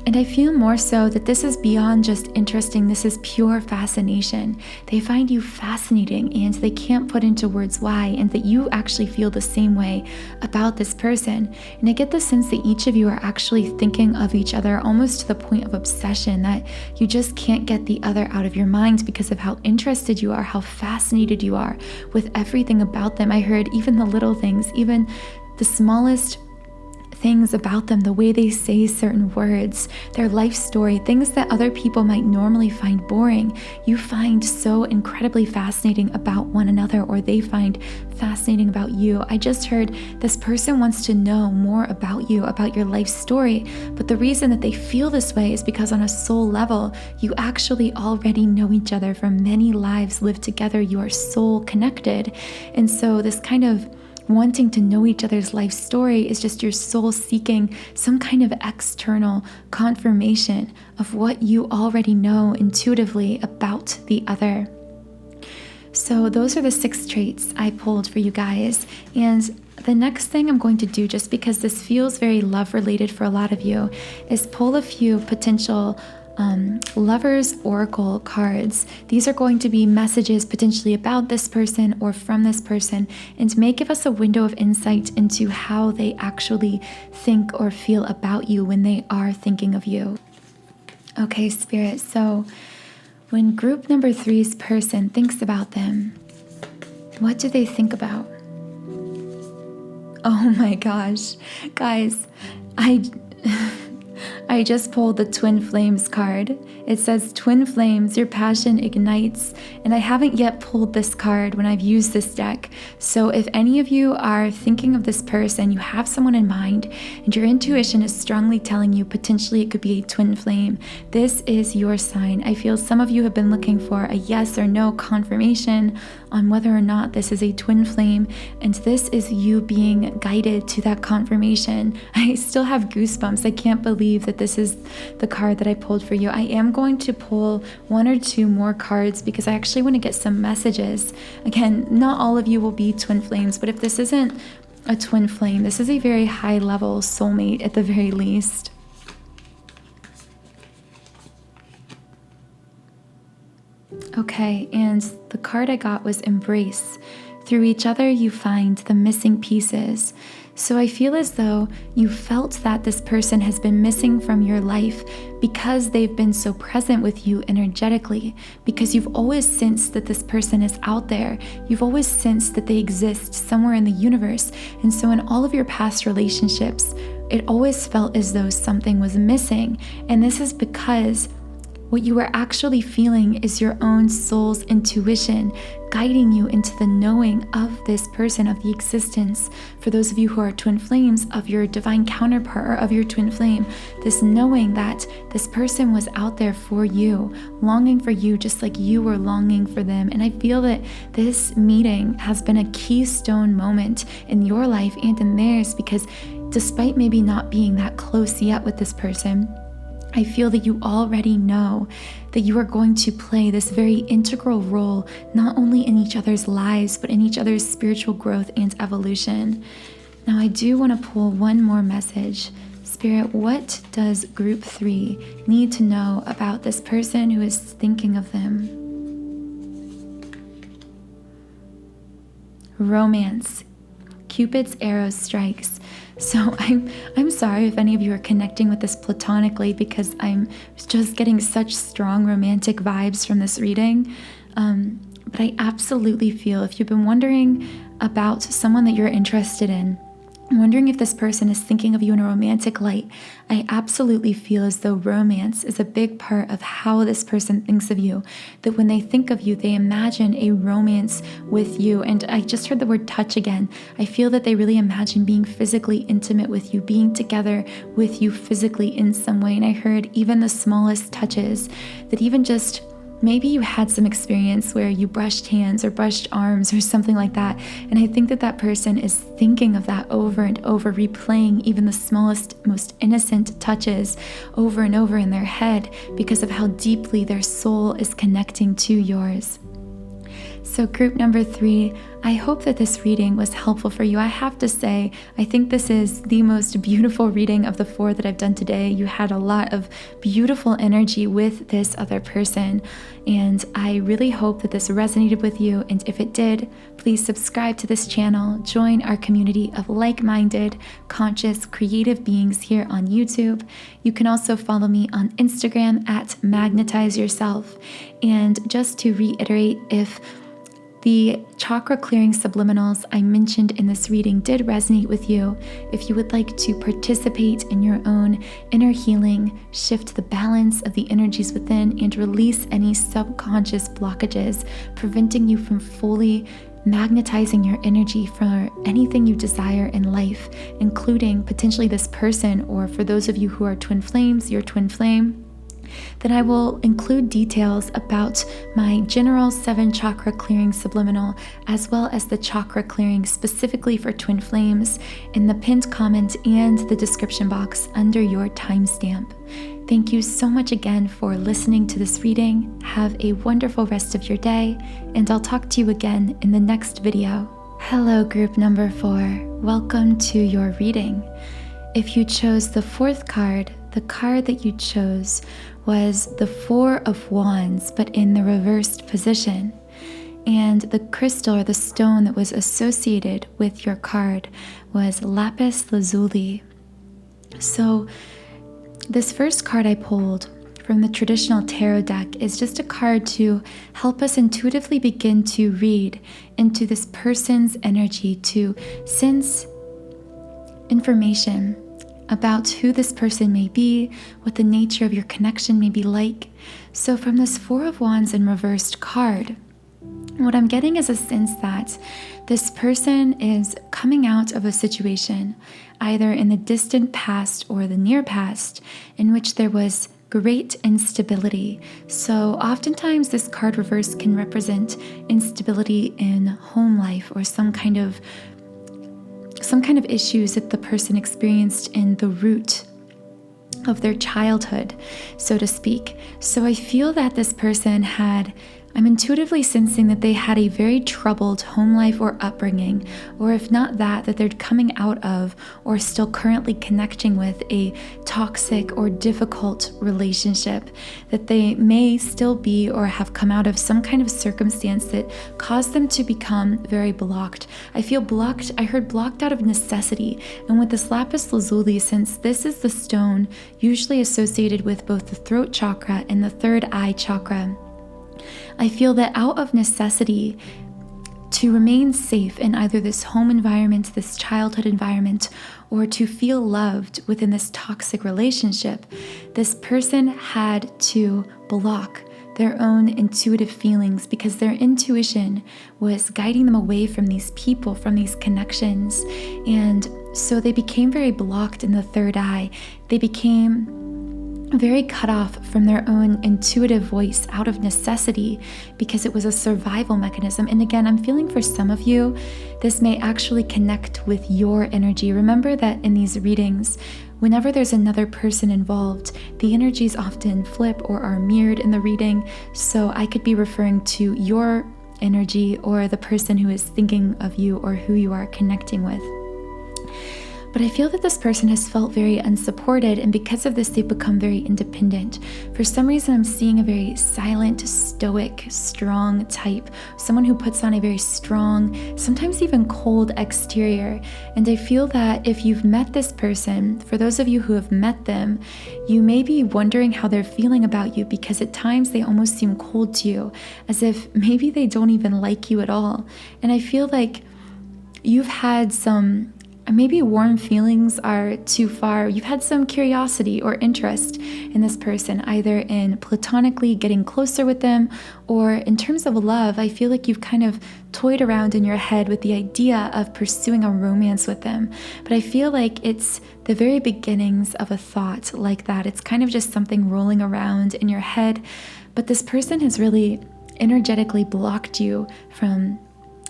And I feel more so that this is beyond just interesting, this is pure fascination. They find you fascinating and they can't put into words why, and that you actually feel the same way about this person. And I get the sense that each of you are actually thinking of each other almost to the point of obsession, that you just can't get the other out of your mind because of how interested you are, how fascinated you are with everything about them. I heard even the little things, even the smallest things about them, the way they say certain words, their life story, things that other people might normally find boring, you find so incredibly fascinating about one another, or they find fascinating about you. I just heard this person wants to know more about you, about your life story, but the reason that they feel this way is because on a soul level, you actually already know each other from many lives lived together. You are soul connected. And so this kind of wanting to know each other's life story is just your soul seeking some kind of external confirmation of what you already know intuitively about the other. So those are the 6 traits I pulled for you guys. And the next thing I'm going to do, just because this feels very love related for a lot of you, is pull a few potential lovers oracle cards. These are going to be messages potentially about this person or from this person, and may give us a window of insight into how they actually think or feel about you when they are thinking of you. Okay, Spirit, so when group number 3's person thinks about them, what do they think about? Oh my gosh, guys, I just pulled the Twin Flames card. It says, Twin Flames, your passion ignites. And I haven't yet pulled this card when I've used this deck. So if any of you are thinking of this person, you have someone in mind, and your intuition is strongly telling you potentially it could be a twin flame, this is your sign. I feel some of you have been looking for a yes or no confirmation on whether or not this is a twin flame, and this is you being guided to that confirmation. I still have goosebumps. I can't believe that this is the card that I pulled for you. I am going to pull 1 or 2 more cards because I actually want to get some messages. Again, not all of you will be twin flames, but if this isn't a twin flame, this is a very high level soulmate at the very least. Okay, and the card I got was Embrace. Through each other, you find the missing pieces. So I feel as though you felt that this person has been missing from your life because they've been so present with you energetically, because you've always sensed that this person is out there. You've always sensed that they exist somewhere in the universe. And so in all of your past relationships, it always felt as though something was missing. And this is because what you are actually feeling is your own soul's intuition guiding you into the knowing of this person, of the existence, for those of you who are twin flames, of your divine counterpart or of your twin flame, this knowing that this person was out there for you, longing for you just like you were longing for them. And I feel that this meeting has been a keystone moment in your life and in theirs, because despite maybe not being that close yet with this person, I feel that you already know that you are going to play this very integral role, not only in each other's lives, but in each other's spiritual growth and evolution. Now, I do want to pull 1 more message. Spirit, what does group 3 need to know about this person who is thinking of them? Romance. Cupid's arrow strikes. So I'm sorry if any of you are connecting with this platonically, because I'm just getting such strong romantic vibes from this reading. But I absolutely feel, if you've been wondering about someone that you're interested in, wondering if this person is thinking of you in a romantic light, I absolutely feel as though romance is a big part of how this person thinks of you. That when they think of you, they imagine a romance with you. And I just heard the word touch again. I feel that they really imagine being physically intimate with you, being together with you physically in some way. And I heard even the smallest touches, that even just maybe you had some experience where you brushed hands or brushed arms or something like that. And I think that that person is thinking of that over and over, replaying even the smallest, most innocent touches over and over in their head because of how deeply their soul is connecting to yours. So group number 3, I hope that this reading was helpful for you. I have to say, I think this is the most beautiful reading of the 4 that I've done today. You had a lot of beautiful energy with this other person, and I really hope that this resonated with you. And if it did, please subscribe to this channel, join our community of like-minded, conscious, creative beings here on YouTube. You can also follow me on Instagram at @magnetizeyourself. And just to reiterate, if the chakra clearing subliminals I mentioned in this reading did resonate with you, if you would like to participate in your own inner healing, shift the balance of the energies within, and release any subconscious blockages preventing you from fully magnetizing your energy for anything you desire in life, including potentially this person, or for those of you who are twin flames, your twin flame, then I will include details about my general 7 chakra clearing subliminal, as well as the chakra clearing specifically for twin flames, in the pinned comment and the description box under your timestamp. Thank you so much again for listening to this reading. Have a wonderful rest of your day, and I'll talk to you again in the next video. Hello, group number 4. Welcome to your reading. If you chose the 4th card, the card that you chose was the 4 of Wands, but in the reversed position. And the crystal or the stone that was associated with your card was lapis lazuli. So this first card I pulled from the traditional tarot deck is just a card to help us intuitively begin to read into this person's energy, to sense information about who this person may be, what the nature of your connection may be like. So from this 4 of Wands in reversed card, what I'm getting is a sense that this person is coming out of a situation, either in the distant past or the near past, in which there was great instability. So oftentimes this card reverse can represent instability in home life, or some kind of issues that the person experienced in the root of their childhood, so to speak. So I feel that this person I'm intuitively sensing that they had a very troubled home life or upbringing, or if not that they're coming out of or still currently connecting with a toxic or difficult relationship, that they may still be or have come out of some kind of circumstance that caused them to become very blocked. I feel blocked. I heard blocked out of necessity. And with this lapis lazuli, since this is the stone usually associated with both the throat chakra and the 3rd eye chakra, I feel that out of necessity, to remain safe in either this home environment, this childhood environment, or to feel loved within this toxic relationship, this person had to block their own intuitive feelings, because their intuition was guiding them away from these people, from these connections. And so they became very blocked in the 3rd eye. They became very cut off from their own intuitive voice out of necessity, because it was a survival mechanism. And again, I'm feeling for some of you, this may actually connect with your energy. Remember that in these readings, whenever there's another person involved, the energies often flip or are mirrored in the reading. So I could be referring to your energy or the person who is thinking of you or who you are connecting with. But I feel that this person has felt very unsupported, and because of this, they've become very independent. For some reason, I'm seeing a very silent, stoic, strong type, someone who puts on a very strong, sometimes even cold exterior. And I feel that if you've met this person, for those of you who have met them, you may be wondering how they're feeling about you, because at times they almost seem cold to you, as if maybe they don't even like you at all. And I feel like you've had some, maybe warm feelings are too far. You've had some curiosity or interest in this person, either in platonically getting closer with them, or in terms of love. I feel like you've kind of toyed around in your head with the idea of pursuing a romance with them. But I feel like it's the very beginnings of a thought like that. It's kind of just something rolling around in your head. But this person has really energetically blocked you from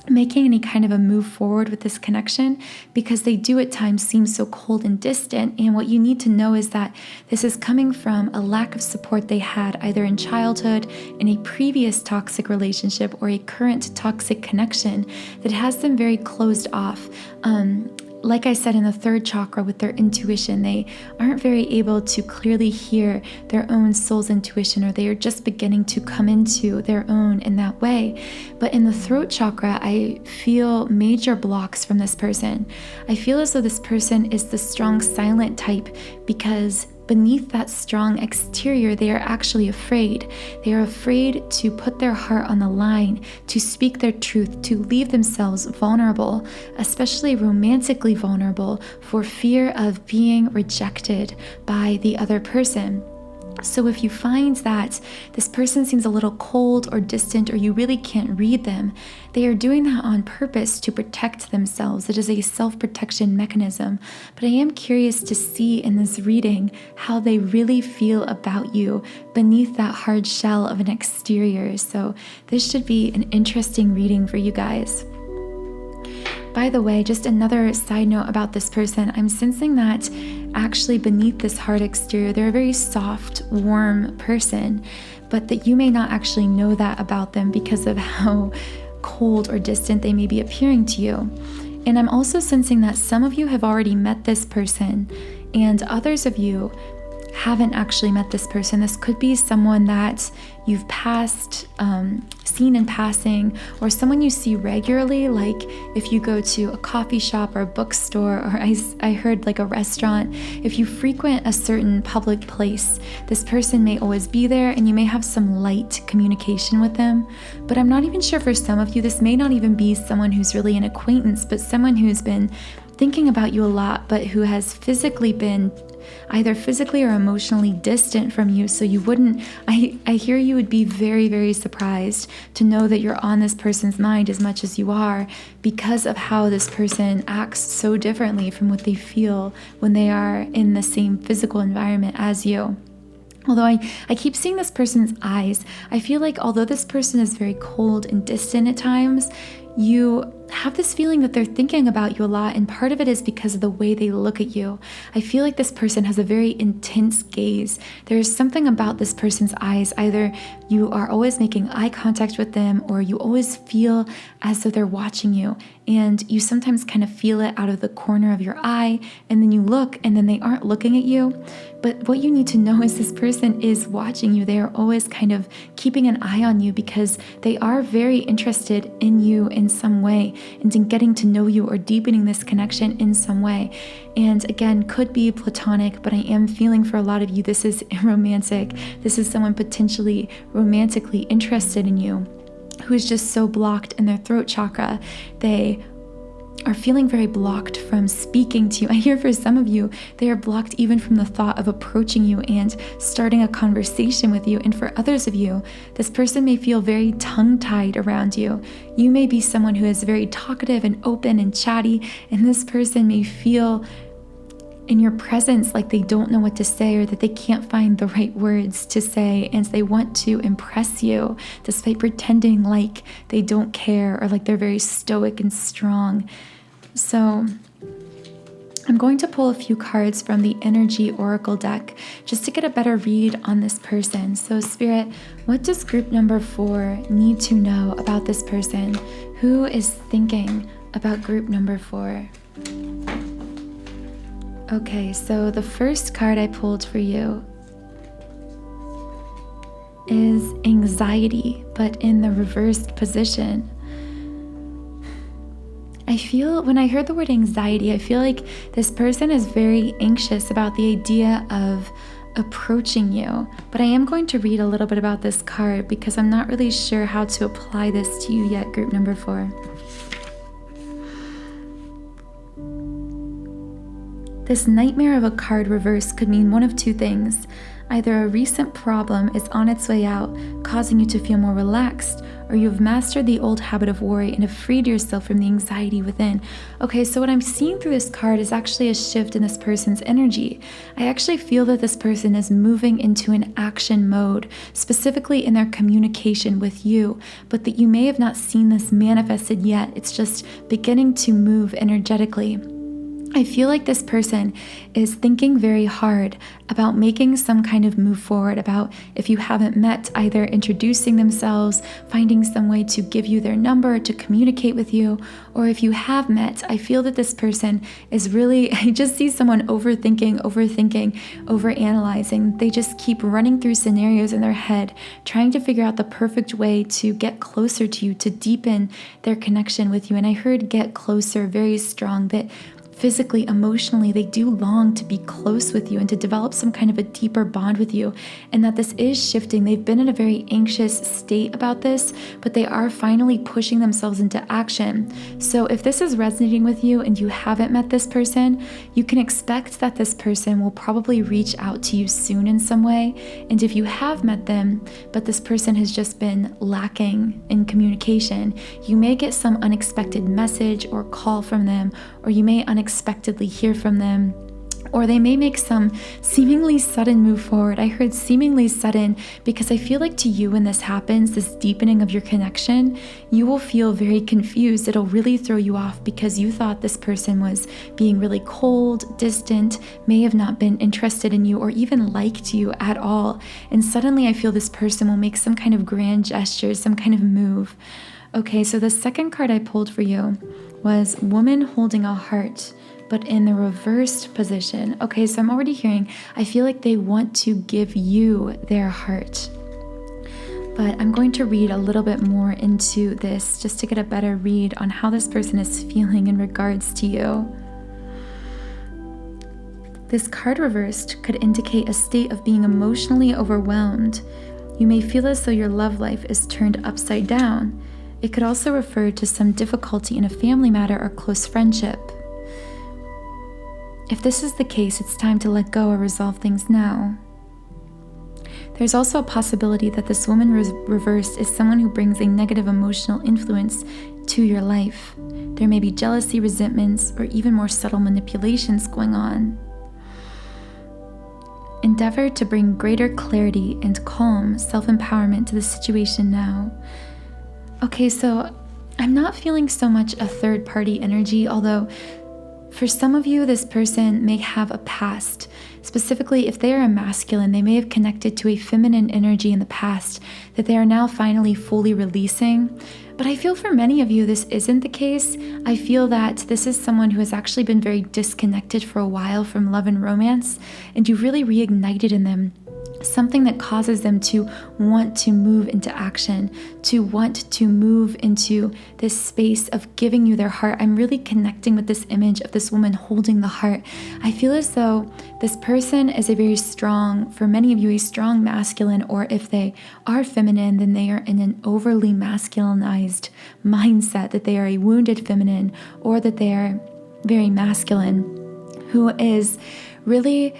making any kind of a move forward with this connection, because they do at times seem so cold and distant. And what you need to know is that this is coming from a lack of support they had either in childhood, in a previous toxic relationship, or a current toxic connection that has them very closed off. Like I said, in the third chakra with their intuition, they aren't very able to clearly hear their own soul's intuition, or they are just beginning to come into their own in that way. But in the throat chakra, I feel major blocks from this person. I feel as though this person is the strong, silent type, because beneath that strong exterior, they are actually afraid. They are afraid to put their heart on the line, to speak their truth, to leave themselves vulnerable, especially romantically vulnerable, for fear of being rejected by the other person. So if you find that this person seems a little cold or distant, or you really can't read them, they are doing that on purpose to protect themselves. It is a self-protection mechanism. But I am curious to see in this reading how they really feel about you beneath that hard shell of an exterior. So this should be an interesting reading for you guys. By the way, just another side note about this person, I'm sensing that actually beneath this hard exterior, they're a very soft, warm person, but that you may not actually know that about them because of how cold or distant they may be appearing to you. And I'm also sensing that some of you have already met this person, and others of you haven't actually met this person. This could be someone that you've seen in passing, or someone you see regularly, like if you go to a coffee shop or a bookstore, or I heard like a restaurant. If you frequent a certain public place, this person may always be there, and you may have some light communication with them. But I'm not even sure, for some of you, this may not even be someone who's really an acquaintance, but someone who's been thinking about you a lot, but who has physically been either physically or emotionally distant from you. So you wouldn't, I hear you would be very, very surprised to know that you're on this person's mind as much as you are, because of how this person acts so differently from what they feel when they are in the same physical environment as you. Although I keep seeing this person's eyes, I feel like although this person is very cold and distant at times, you have this feeling that they're thinking about you a lot, and part of it is because of the way they look at you. I feel like this person has a very intense gaze. There's something about this person's eyes. Either you are always making eye contact with them, or you always feel as though they're watching you, and you sometimes kind of feel it out of the corner of your eye, and then you look, and then they aren't looking at you. But what you need to know is this person is watching you. They are always kind of keeping an eye on you, because they are very interested in you in some way, and in getting to know you or deepening this connection in some way. And again, could be platonic, but I am feeling for a lot of you this is romantic. This is someone potentially romantically interested in you, who is just so blocked in their throat chakra. They are feeling very blocked from speaking to you. I hear for some of you, they are blocked even from the thought of approaching you and starting a conversation with you. And for others of you, this person may feel very tongue-tied around you. You may be someone who is very talkative and open and chatty, and this person may feel in your presence like they don't know what to say, or that they can't find the right words to say, and they want to impress you despite pretending like they don't care, or like they're very stoic and strong. So I'm going to pull a few cards from the Energy Oracle deck just to get a better read on this person. So Spirit, what does group number 4 need to know about this person? Who is thinking about group number 4? Okay, so the first card I pulled for you is anxiety, but in the reversed position. I feel, when I heard the word anxiety, I feel like this person is very anxious about the idea of approaching you. But I am going to read a little bit about this card because I'm not really sure how to apply this to you yet, group number 4. This nightmare of a card reverse could mean one of two things. Either a recent problem is on its way out, causing you to feel more relaxed, or you've mastered the old habit of worry and have freed yourself from the anxiety within. Okay, so what I'm seeing through this card is actually a shift in this person's energy. I actually feel that this person is moving into an action mode, specifically in their communication with you, but that you may have not seen this manifested yet. It's just beginning to move energetically. I feel like this person is thinking very hard about making some kind of move forward, about, if you haven't met, either introducing themselves, finding some way to give you their number, to communicate with you, or if you have met, I feel that this person is really, I just see someone overthinking, overanalyzing. They just keep running through scenarios in their head, trying to figure out the perfect way to get closer to you, to deepen their connection with you. And I heard get closer very strong, that physically, emotionally, they do long to be close with you and to develop some kind of a deeper bond with you, and that this is shifting. They've been in a very anxious state about this, but they are finally pushing themselves into action. So if this is resonating with you and you haven't met this person, you can expect that this person will probably reach out to you soon in some way. And if you have met them, but this person has just been lacking in communication, you may get some unexpected message or call from them, or you may unexpectedly hear from them, or they may make some seemingly sudden move forward. I heard seemingly sudden because I feel like to you, when this happens, this deepening of your connection, you will feel very confused. It'll really throw you off because you thought this person was being really cold, distant, may have not been interested in you or even liked you at all. And suddenly I feel this person will make some kind of grand gesture, some kind of move. Okay, so the second card I pulled for you was woman holding a heart, but in the reversed position. Okay, so I'm already hearing, I feel like they want to give you their heart. But I'm going to read a little bit more into this just to get a better read on how this person is feeling in regards to you. This card reversed could indicate a state of being emotionally overwhelmed. You may feel as though your love life is turned upside down. It could also refer to some difficulty in a family matter or close friendship. If this is the case, it's time to let go or resolve things now. There's also a possibility that this woman reversed is someone who brings a negative emotional influence to your life. There may be jealousy, resentments, or even more subtle manipulations going on. Endeavor to bring greater clarity and calm, self-empowerment to the situation now. Okay, so I'm not feeling so much a third-party energy, although for some of you, this person may have a past. Specifically, if they are a masculine, they may have connected to a feminine energy in the past that they are now finally fully releasing. But I feel for many of you, this isn't the case. I feel that this is someone who has actually been very disconnected for a while from love and romance, and you really reignited in them something that causes them to want to move into action, to want to move into this space of giving you their heart. I'm really connecting with this image of this woman holding the heart. I feel as though this person is a very strong, for many of you, a strong masculine, or if they are feminine, then they are in an overly masculinized mindset, that they are a wounded feminine, or that they are very masculine, who is really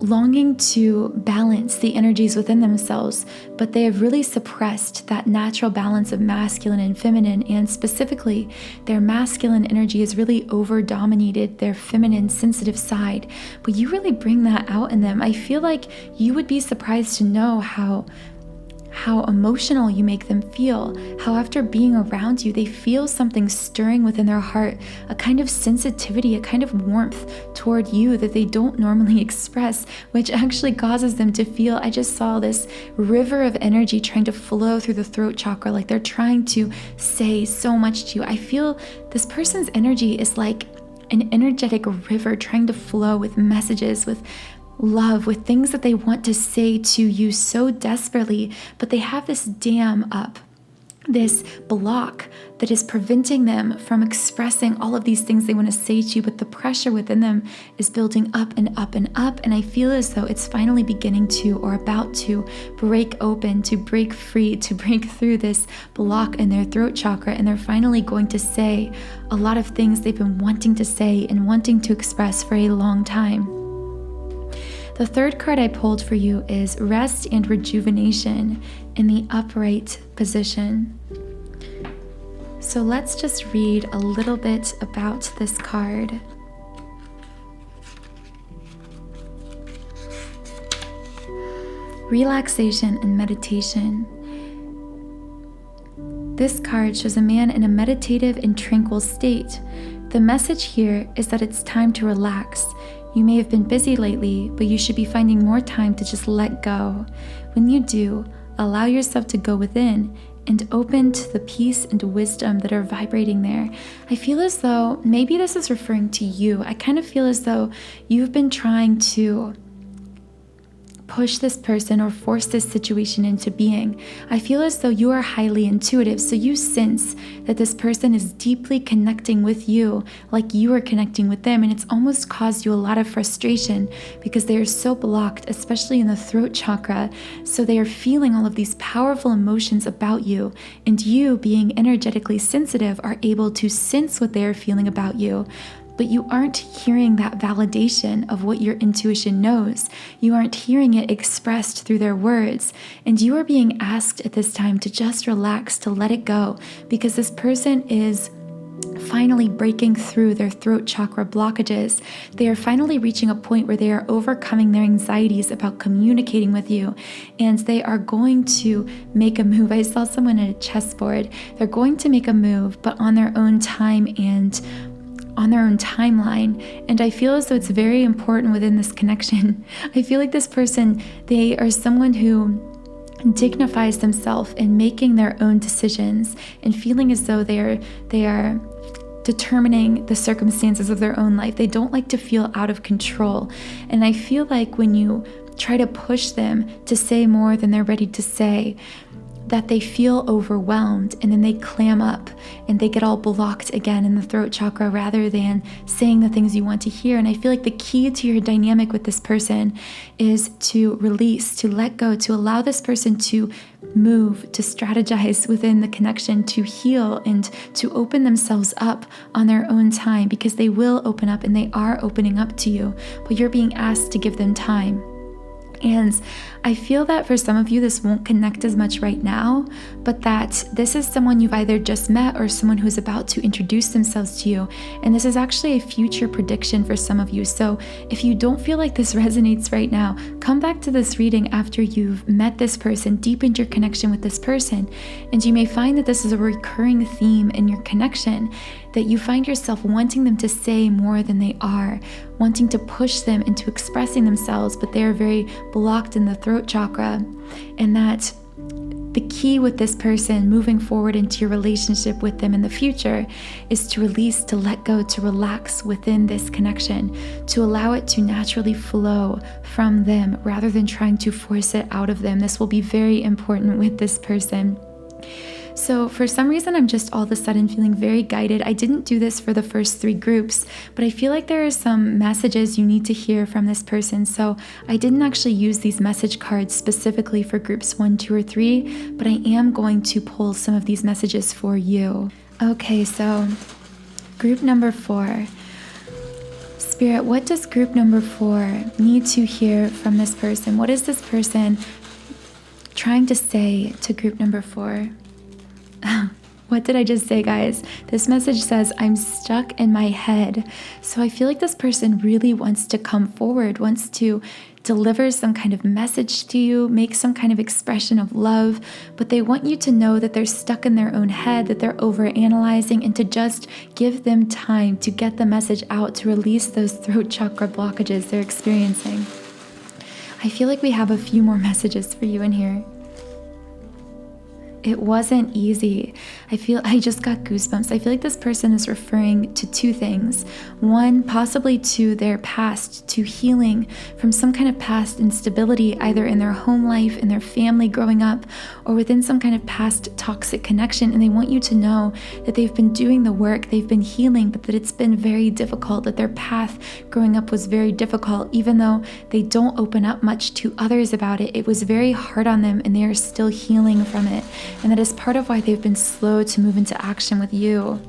longing to balance the energies within themselves, but they have really suppressed that natural balance of masculine and feminine, and specifically their masculine energy has really over-dominated their feminine sensitive side, but you really bring that out in them. I feel like you would be surprised to know how emotional you make them feel, how after being around you, they feel something stirring within their heart, a kind of sensitivity, a kind of warmth toward you that they don't normally express, which actually causes them to feel, I just saw this river of energy trying to flow through the throat chakra, like they're trying to say so much to you. I feel this person's energy is like an energetic river trying to flow with messages, with love, with things that they want to say to you so desperately, but they have this dam up, this block that is preventing them from expressing all of these things they want to say to you, but the pressure within them is building up and up and up, and I feel as though it's finally beginning to, or about to, break open, to break free, to break through this block in their throat chakra, and they're finally going to say a lot of things they've been wanting to say and wanting to express for a long time. The third card I pulled for you is Rest and Rejuvenation in the upright position. So let's just read a little bit about this card. Relaxation and meditation. This card shows a man in a meditative and tranquil state. The message here is that it's time to relax. You may have been busy lately, but you should be finding more time to just let go. When you do, allow yourself to go within and open to the peace and wisdom that are vibrating there. I feel as though maybe this is referring to you. I kind of feel as though you've been trying to push this person or force this situation into being. I feel as though you are highly intuitive, so you sense that this person is deeply connecting with you like you are connecting with them, and it's almost caused you a lot of frustration because they are so blocked, especially in the throat chakra. So they are feeling all of these powerful emotions about you, and you, being energetically sensitive, are able to sense what they are feeling about you. But you aren't hearing that validation of what your intuition knows. You aren't hearing it expressed through their words. And you are being asked at this time to just relax, to let it go, because this person is finally breaking through their throat chakra blockages. They are finally reaching a point where they are overcoming their anxieties about communicating with you, and they are going to make a move. I saw someone at a chessboard. They're going to make a move, but on their own time and on their own timeline. And I feel as though it's very important within this connection. I feel like this person, they are someone who dignifies themselves in making their own decisions and feeling as though they are determining the circumstances of their own life. They don't like to feel out of control. And I feel like when you try to push them to say more than they're ready to say, that they feel overwhelmed, and then they clam up and they get all blocked again in the throat chakra rather than saying the things you want to hear. And I feel like the key to your dynamic with this person is to release, to let go, to allow this person to move, to strategize within the connection, to heal, and to open themselves up on their own time, because they will open up and they are opening up to you, but you're being asked to give them time. And I feel that for some of you, this won't connect as much right now, but that this is someone you've either just met or someone who's about to introduce themselves to you. And this is actually a future prediction for some of you. So if you don't feel like this resonates right now, come back to this reading after you've met this person, deepened your connection with this person. And you may find that this is a recurring theme in your connection, that you find yourself wanting them to say more than they are, wanting to push them into expressing themselves, but they are very blocked in the throat chakra. And that the key with this person moving forward into your relationship with them in the future is to release, to let go, to relax within this connection, to allow it to naturally flow from them rather than trying to force it out of them. This will be very important with this person. So for some reason, I'm just all of a sudden feeling very guided. I didn't do this for the first 3 groups, but I feel like there are some messages you need to hear from this person. So I didn't actually use these message cards specifically for groups 1, 2, or 3, but I am going to pull some of these messages for you. Okay, so group number 4. Spirit, what does group number 4 need to hear from this person? What is this person trying to say to group number 4? What did I just say, guys? This message says, I'm stuck in my head. So I feel like this person really wants to come forward, wants to deliver some kind of message to you, make some kind of expression of love, but they want you to know that they're stuck in their own head, that they're overanalyzing, and to just give them time to get the message out, to release those throat chakra blockages they're experiencing. I feel like we have a few more messages for you in here. it wasn't easy. I just got goosebumps. I feel like this person is referring to two things. One, possibly to their past, to healing from some kind of past instability, either in their home life, in their family growing up, or within some kind of past toxic connection. And they want you to know that they've been doing the work, they've been healing, but that it's been very difficult, that their path growing up was very difficult. Even though they don't open up much to others about it, it was very hard on them, and they are still healing from it. And that is part of why they've been slow to move into action with you.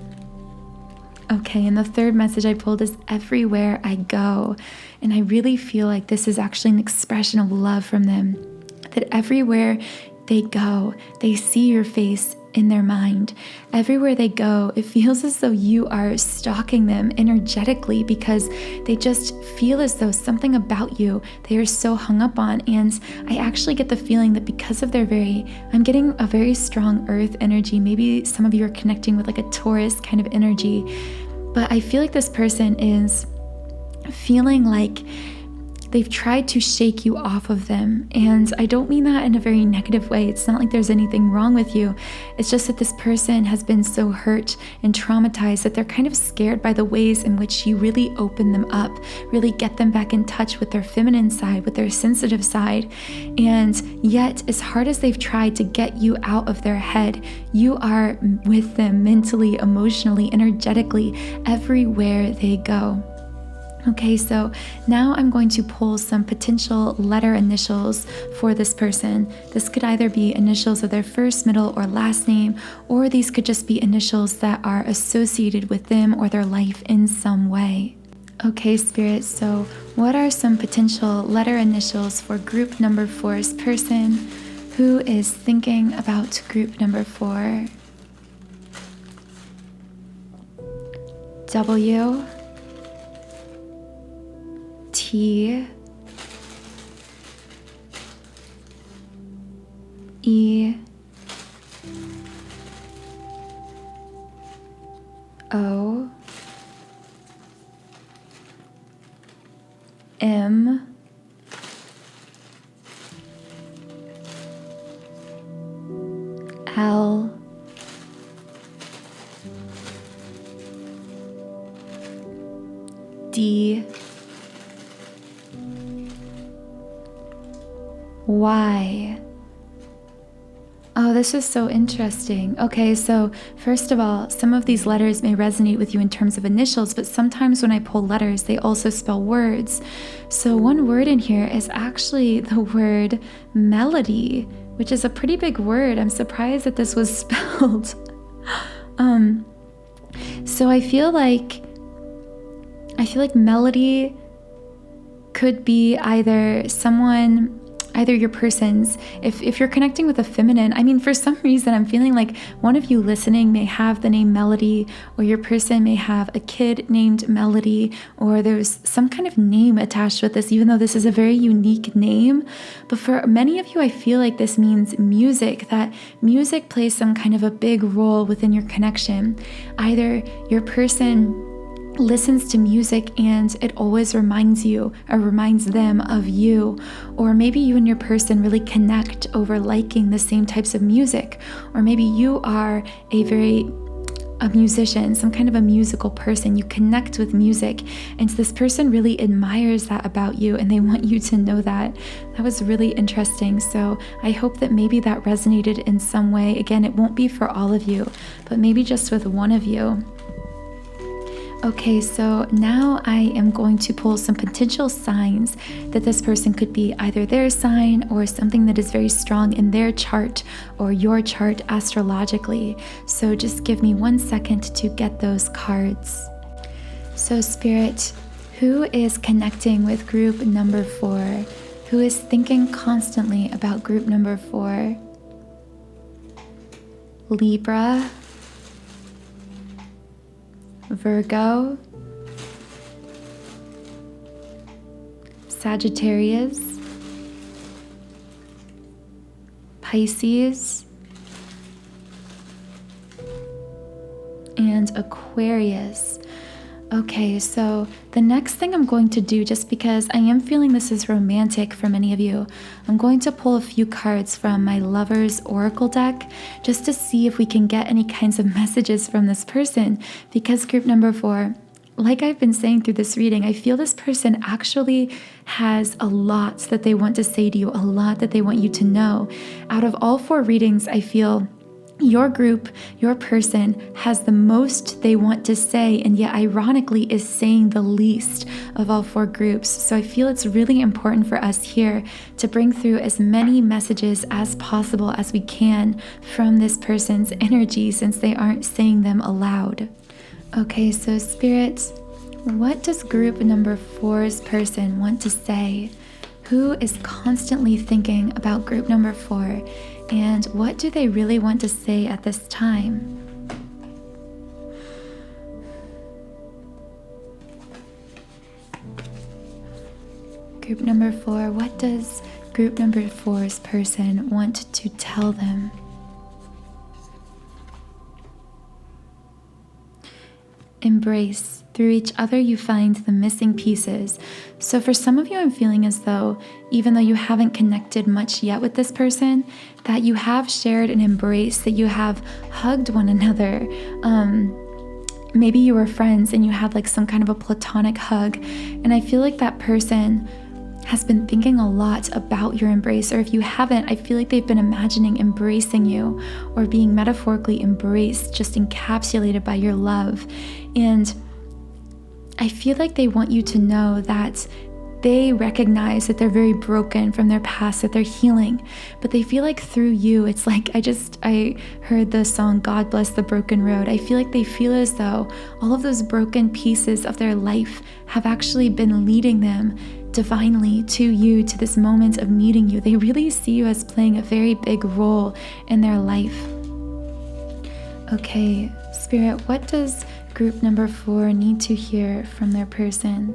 Okay, and the third message I pulled is everywhere I go. And I really feel like this is actually an expression of love from them. That everywhere they go, they see your face in their mind. Everywhere they go, it feels as though you are stalking them energetically, because they just feel as though something about you they are so hung up on. And I actually get the feeling that because of I'm getting a very strong earth energy. Maybe some of you are connecting with like a Taurus kind of energy, but I feel like this person is feeling like they've tried to shake you off of them. And I don't mean that in a very negative way. It's not like there's anything wrong with you. It's just that this person has been so hurt and traumatized that they're kind of scared by the ways in which you really open them up, really get them back in touch with their feminine side, with their sensitive side. And yet, as hard as they've tried to get you out of their head, you are with them mentally, emotionally, energetically, everywhere they go. Okay, so now I'm going to pull some potential letter initials for this person. This could either be initials of their first, middle, or last name, or these could just be initials that are associated with them or their life in some way. Okay, Spirit, so what are some potential letter initials for group number 4's person who is thinking about group number 4? W, T, E, O, M, L, D, Y. Oh, this is so interesting. Okay, so first of all, some of these letters may resonate with you in terms of initials, but sometimes when I pull letters, they also spell words. So one word in here is actually the word melody, which is a pretty big word. I'm surprised that this was spelled. So I feel like melody could be either your person's, if you're connecting with a feminine. I mean, for some reason, I'm feeling like one of you listening may have the name Melody, or your person may have a kid named Melody, or there's some kind of name attached with this, even though this is a very unique name. But for many of you, I feel like this means music, that music plays some kind of a big role within your connection. Either your person listens to music and it always reminds you or reminds them of you, or maybe you and your person really connect over liking the same types of music, or maybe you are a musician, some kind of a musical person. You connect with music, and this person really admires that about you, and they want you to know that. That was really interesting. So I hope that maybe that resonated in some way. Again, it won't be for all of you, but maybe just with one of you. Okay, so now I am going to pull some potential signs that this person could be either their sign or something that is very strong in their chart or your chart astrologically. So just give me 1 second to get those cards. So Spirit, who is connecting with group number 4? Who is thinking constantly about group number 4? Libra, Virgo, Sagittarius, Pisces, and Aquarius. Okay, so the next thing I'm going to do, just because I am feeling this is romantic for many of you, I'm going to pull a few cards from my Lover's Oracle deck just to see if we can get any kinds of messages from this person, because group number 4, like I've been saying through this reading, I feel this person actually has a lot that they want to say to you, a lot that they want you to know. Out of all 4 readings, I feel your group, your person has the most they want to say, and yet ironically is saying the least of all 4 groups. So I feel it's really important for us here to bring through as many messages as possible as we can from this person's energy, since they aren't saying them aloud. Okay, so Spirit, what does group number 4's person want to say? Who is constantly thinking about group number 4? And what do they really want to say at this time? Group number 4, what does group number 4's person want to tell them? Embrace. Through each other, you find the missing pieces. So for some of you, I'm feeling as though, even though you haven't connected much yet with this person, that you have shared an embrace, that you have hugged one another. Maybe you were friends and you had like some kind of a platonic hug. And I feel like that person has been thinking a lot about your embrace, or if you haven't, I feel like they've been imagining embracing you or being metaphorically embraced, just encapsulated by your love. And I feel like they want you to know that they recognize that they're very broken from their past, that they're healing, but they feel like through you, it's like, I heard the song, God Bless the Broken Road. I feel like they feel as though all of those broken pieces of their life have actually been leading them divinely to you, to this moment of meeting you. They really see you as playing a very big role in their life. Okay, Spirit, what does group number 4 need to hear from their person?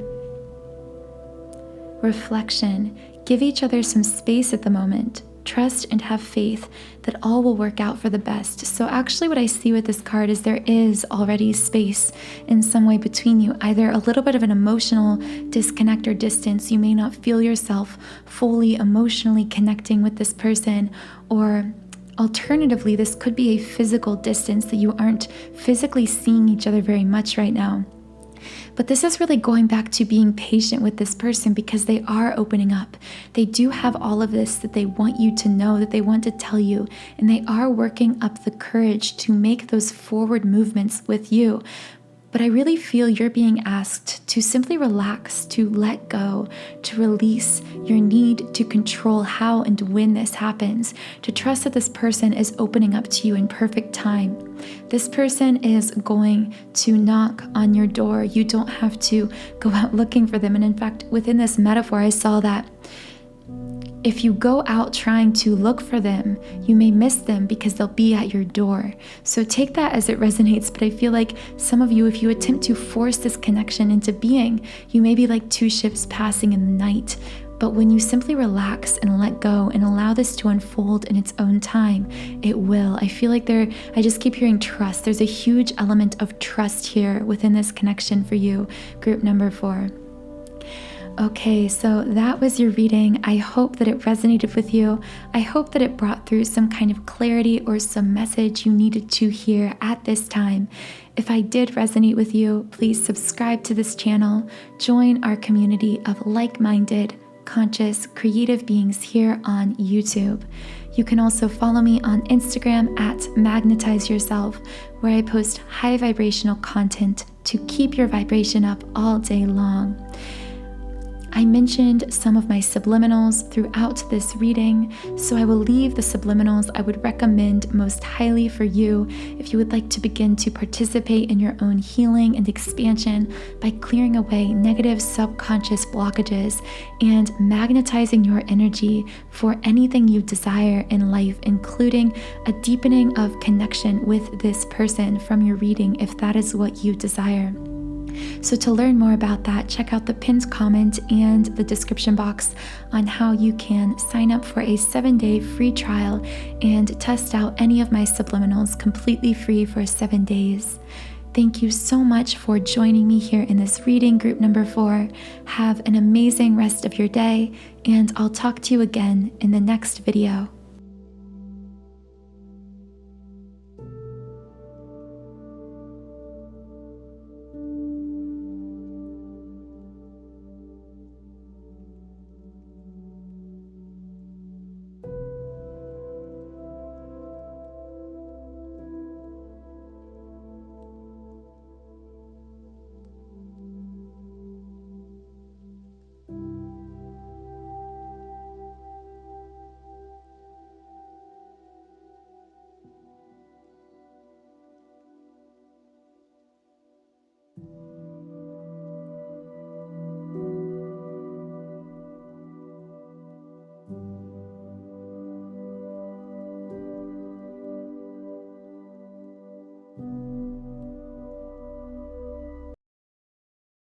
Reflection. Give each other some space at the moment. Trust and have faith that all will work out for the best. So actually what I see with this card is there is already space in some way between you, either a little bit of an emotional disconnect or distance. You may not feel yourself fully emotionally connecting with this person, or alternatively, this could be a physical distance that you aren't physically seeing each other very much right now. But this is really going back to being patient with this person, because they are opening up. They do have all of this that they want you to know, that they want to tell you, and they are working up the courage to make those forward movements with you. But I really feel you're being asked to simply relax, to let go, to release your need to control how and when this happens, to trust that this person is opening up to you in perfect time. This person is going to knock on your door. You don't have to go out looking for them. And in fact, within this metaphor, I saw that if you go out trying to look for them, you may miss them because they'll be at your door. So take that as it resonates. But I feel like some of you, if you attempt to force this connection into being, you may be like 2 ships passing in the night. But when you simply relax and let go and allow this to unfold in its own time, it will. I feel like I just keep hearing trust. There's a huge element of trust here within this connection for you, group number 4. Okay, so that was your reading. I hope that it resonated with you. I hope that it brought through some kind of clarity or some message you needed to hear at this time. If I did resonate with you, please subscribe to this channel. Join our community of like-minded, conscious, creative beings here on YouTube. You can also follow me on Instagram at Magnetize Yourself, where I post high vibrational content to keep your vibration up all day long. I mentioned some of my subliminals throughout this reading, so I will leave the subliminals I would recommend most highly for you if you would like to begin to participate in your own healing and expansion by clearing away negative subconscious blockages and magnetizing your energy for anything you desire in life, including a deepening of connection with this person from your reading if that is what you desire. So to learn more about that, check out the pinned comment and the description box on how you can sign up for a 7-day free trial and test out any of my subliminals completely free for 7 days. Thank you so much for joining me here in this reading group number 4. Have an amazing rest of your day, and I'll talk to you again in the next video.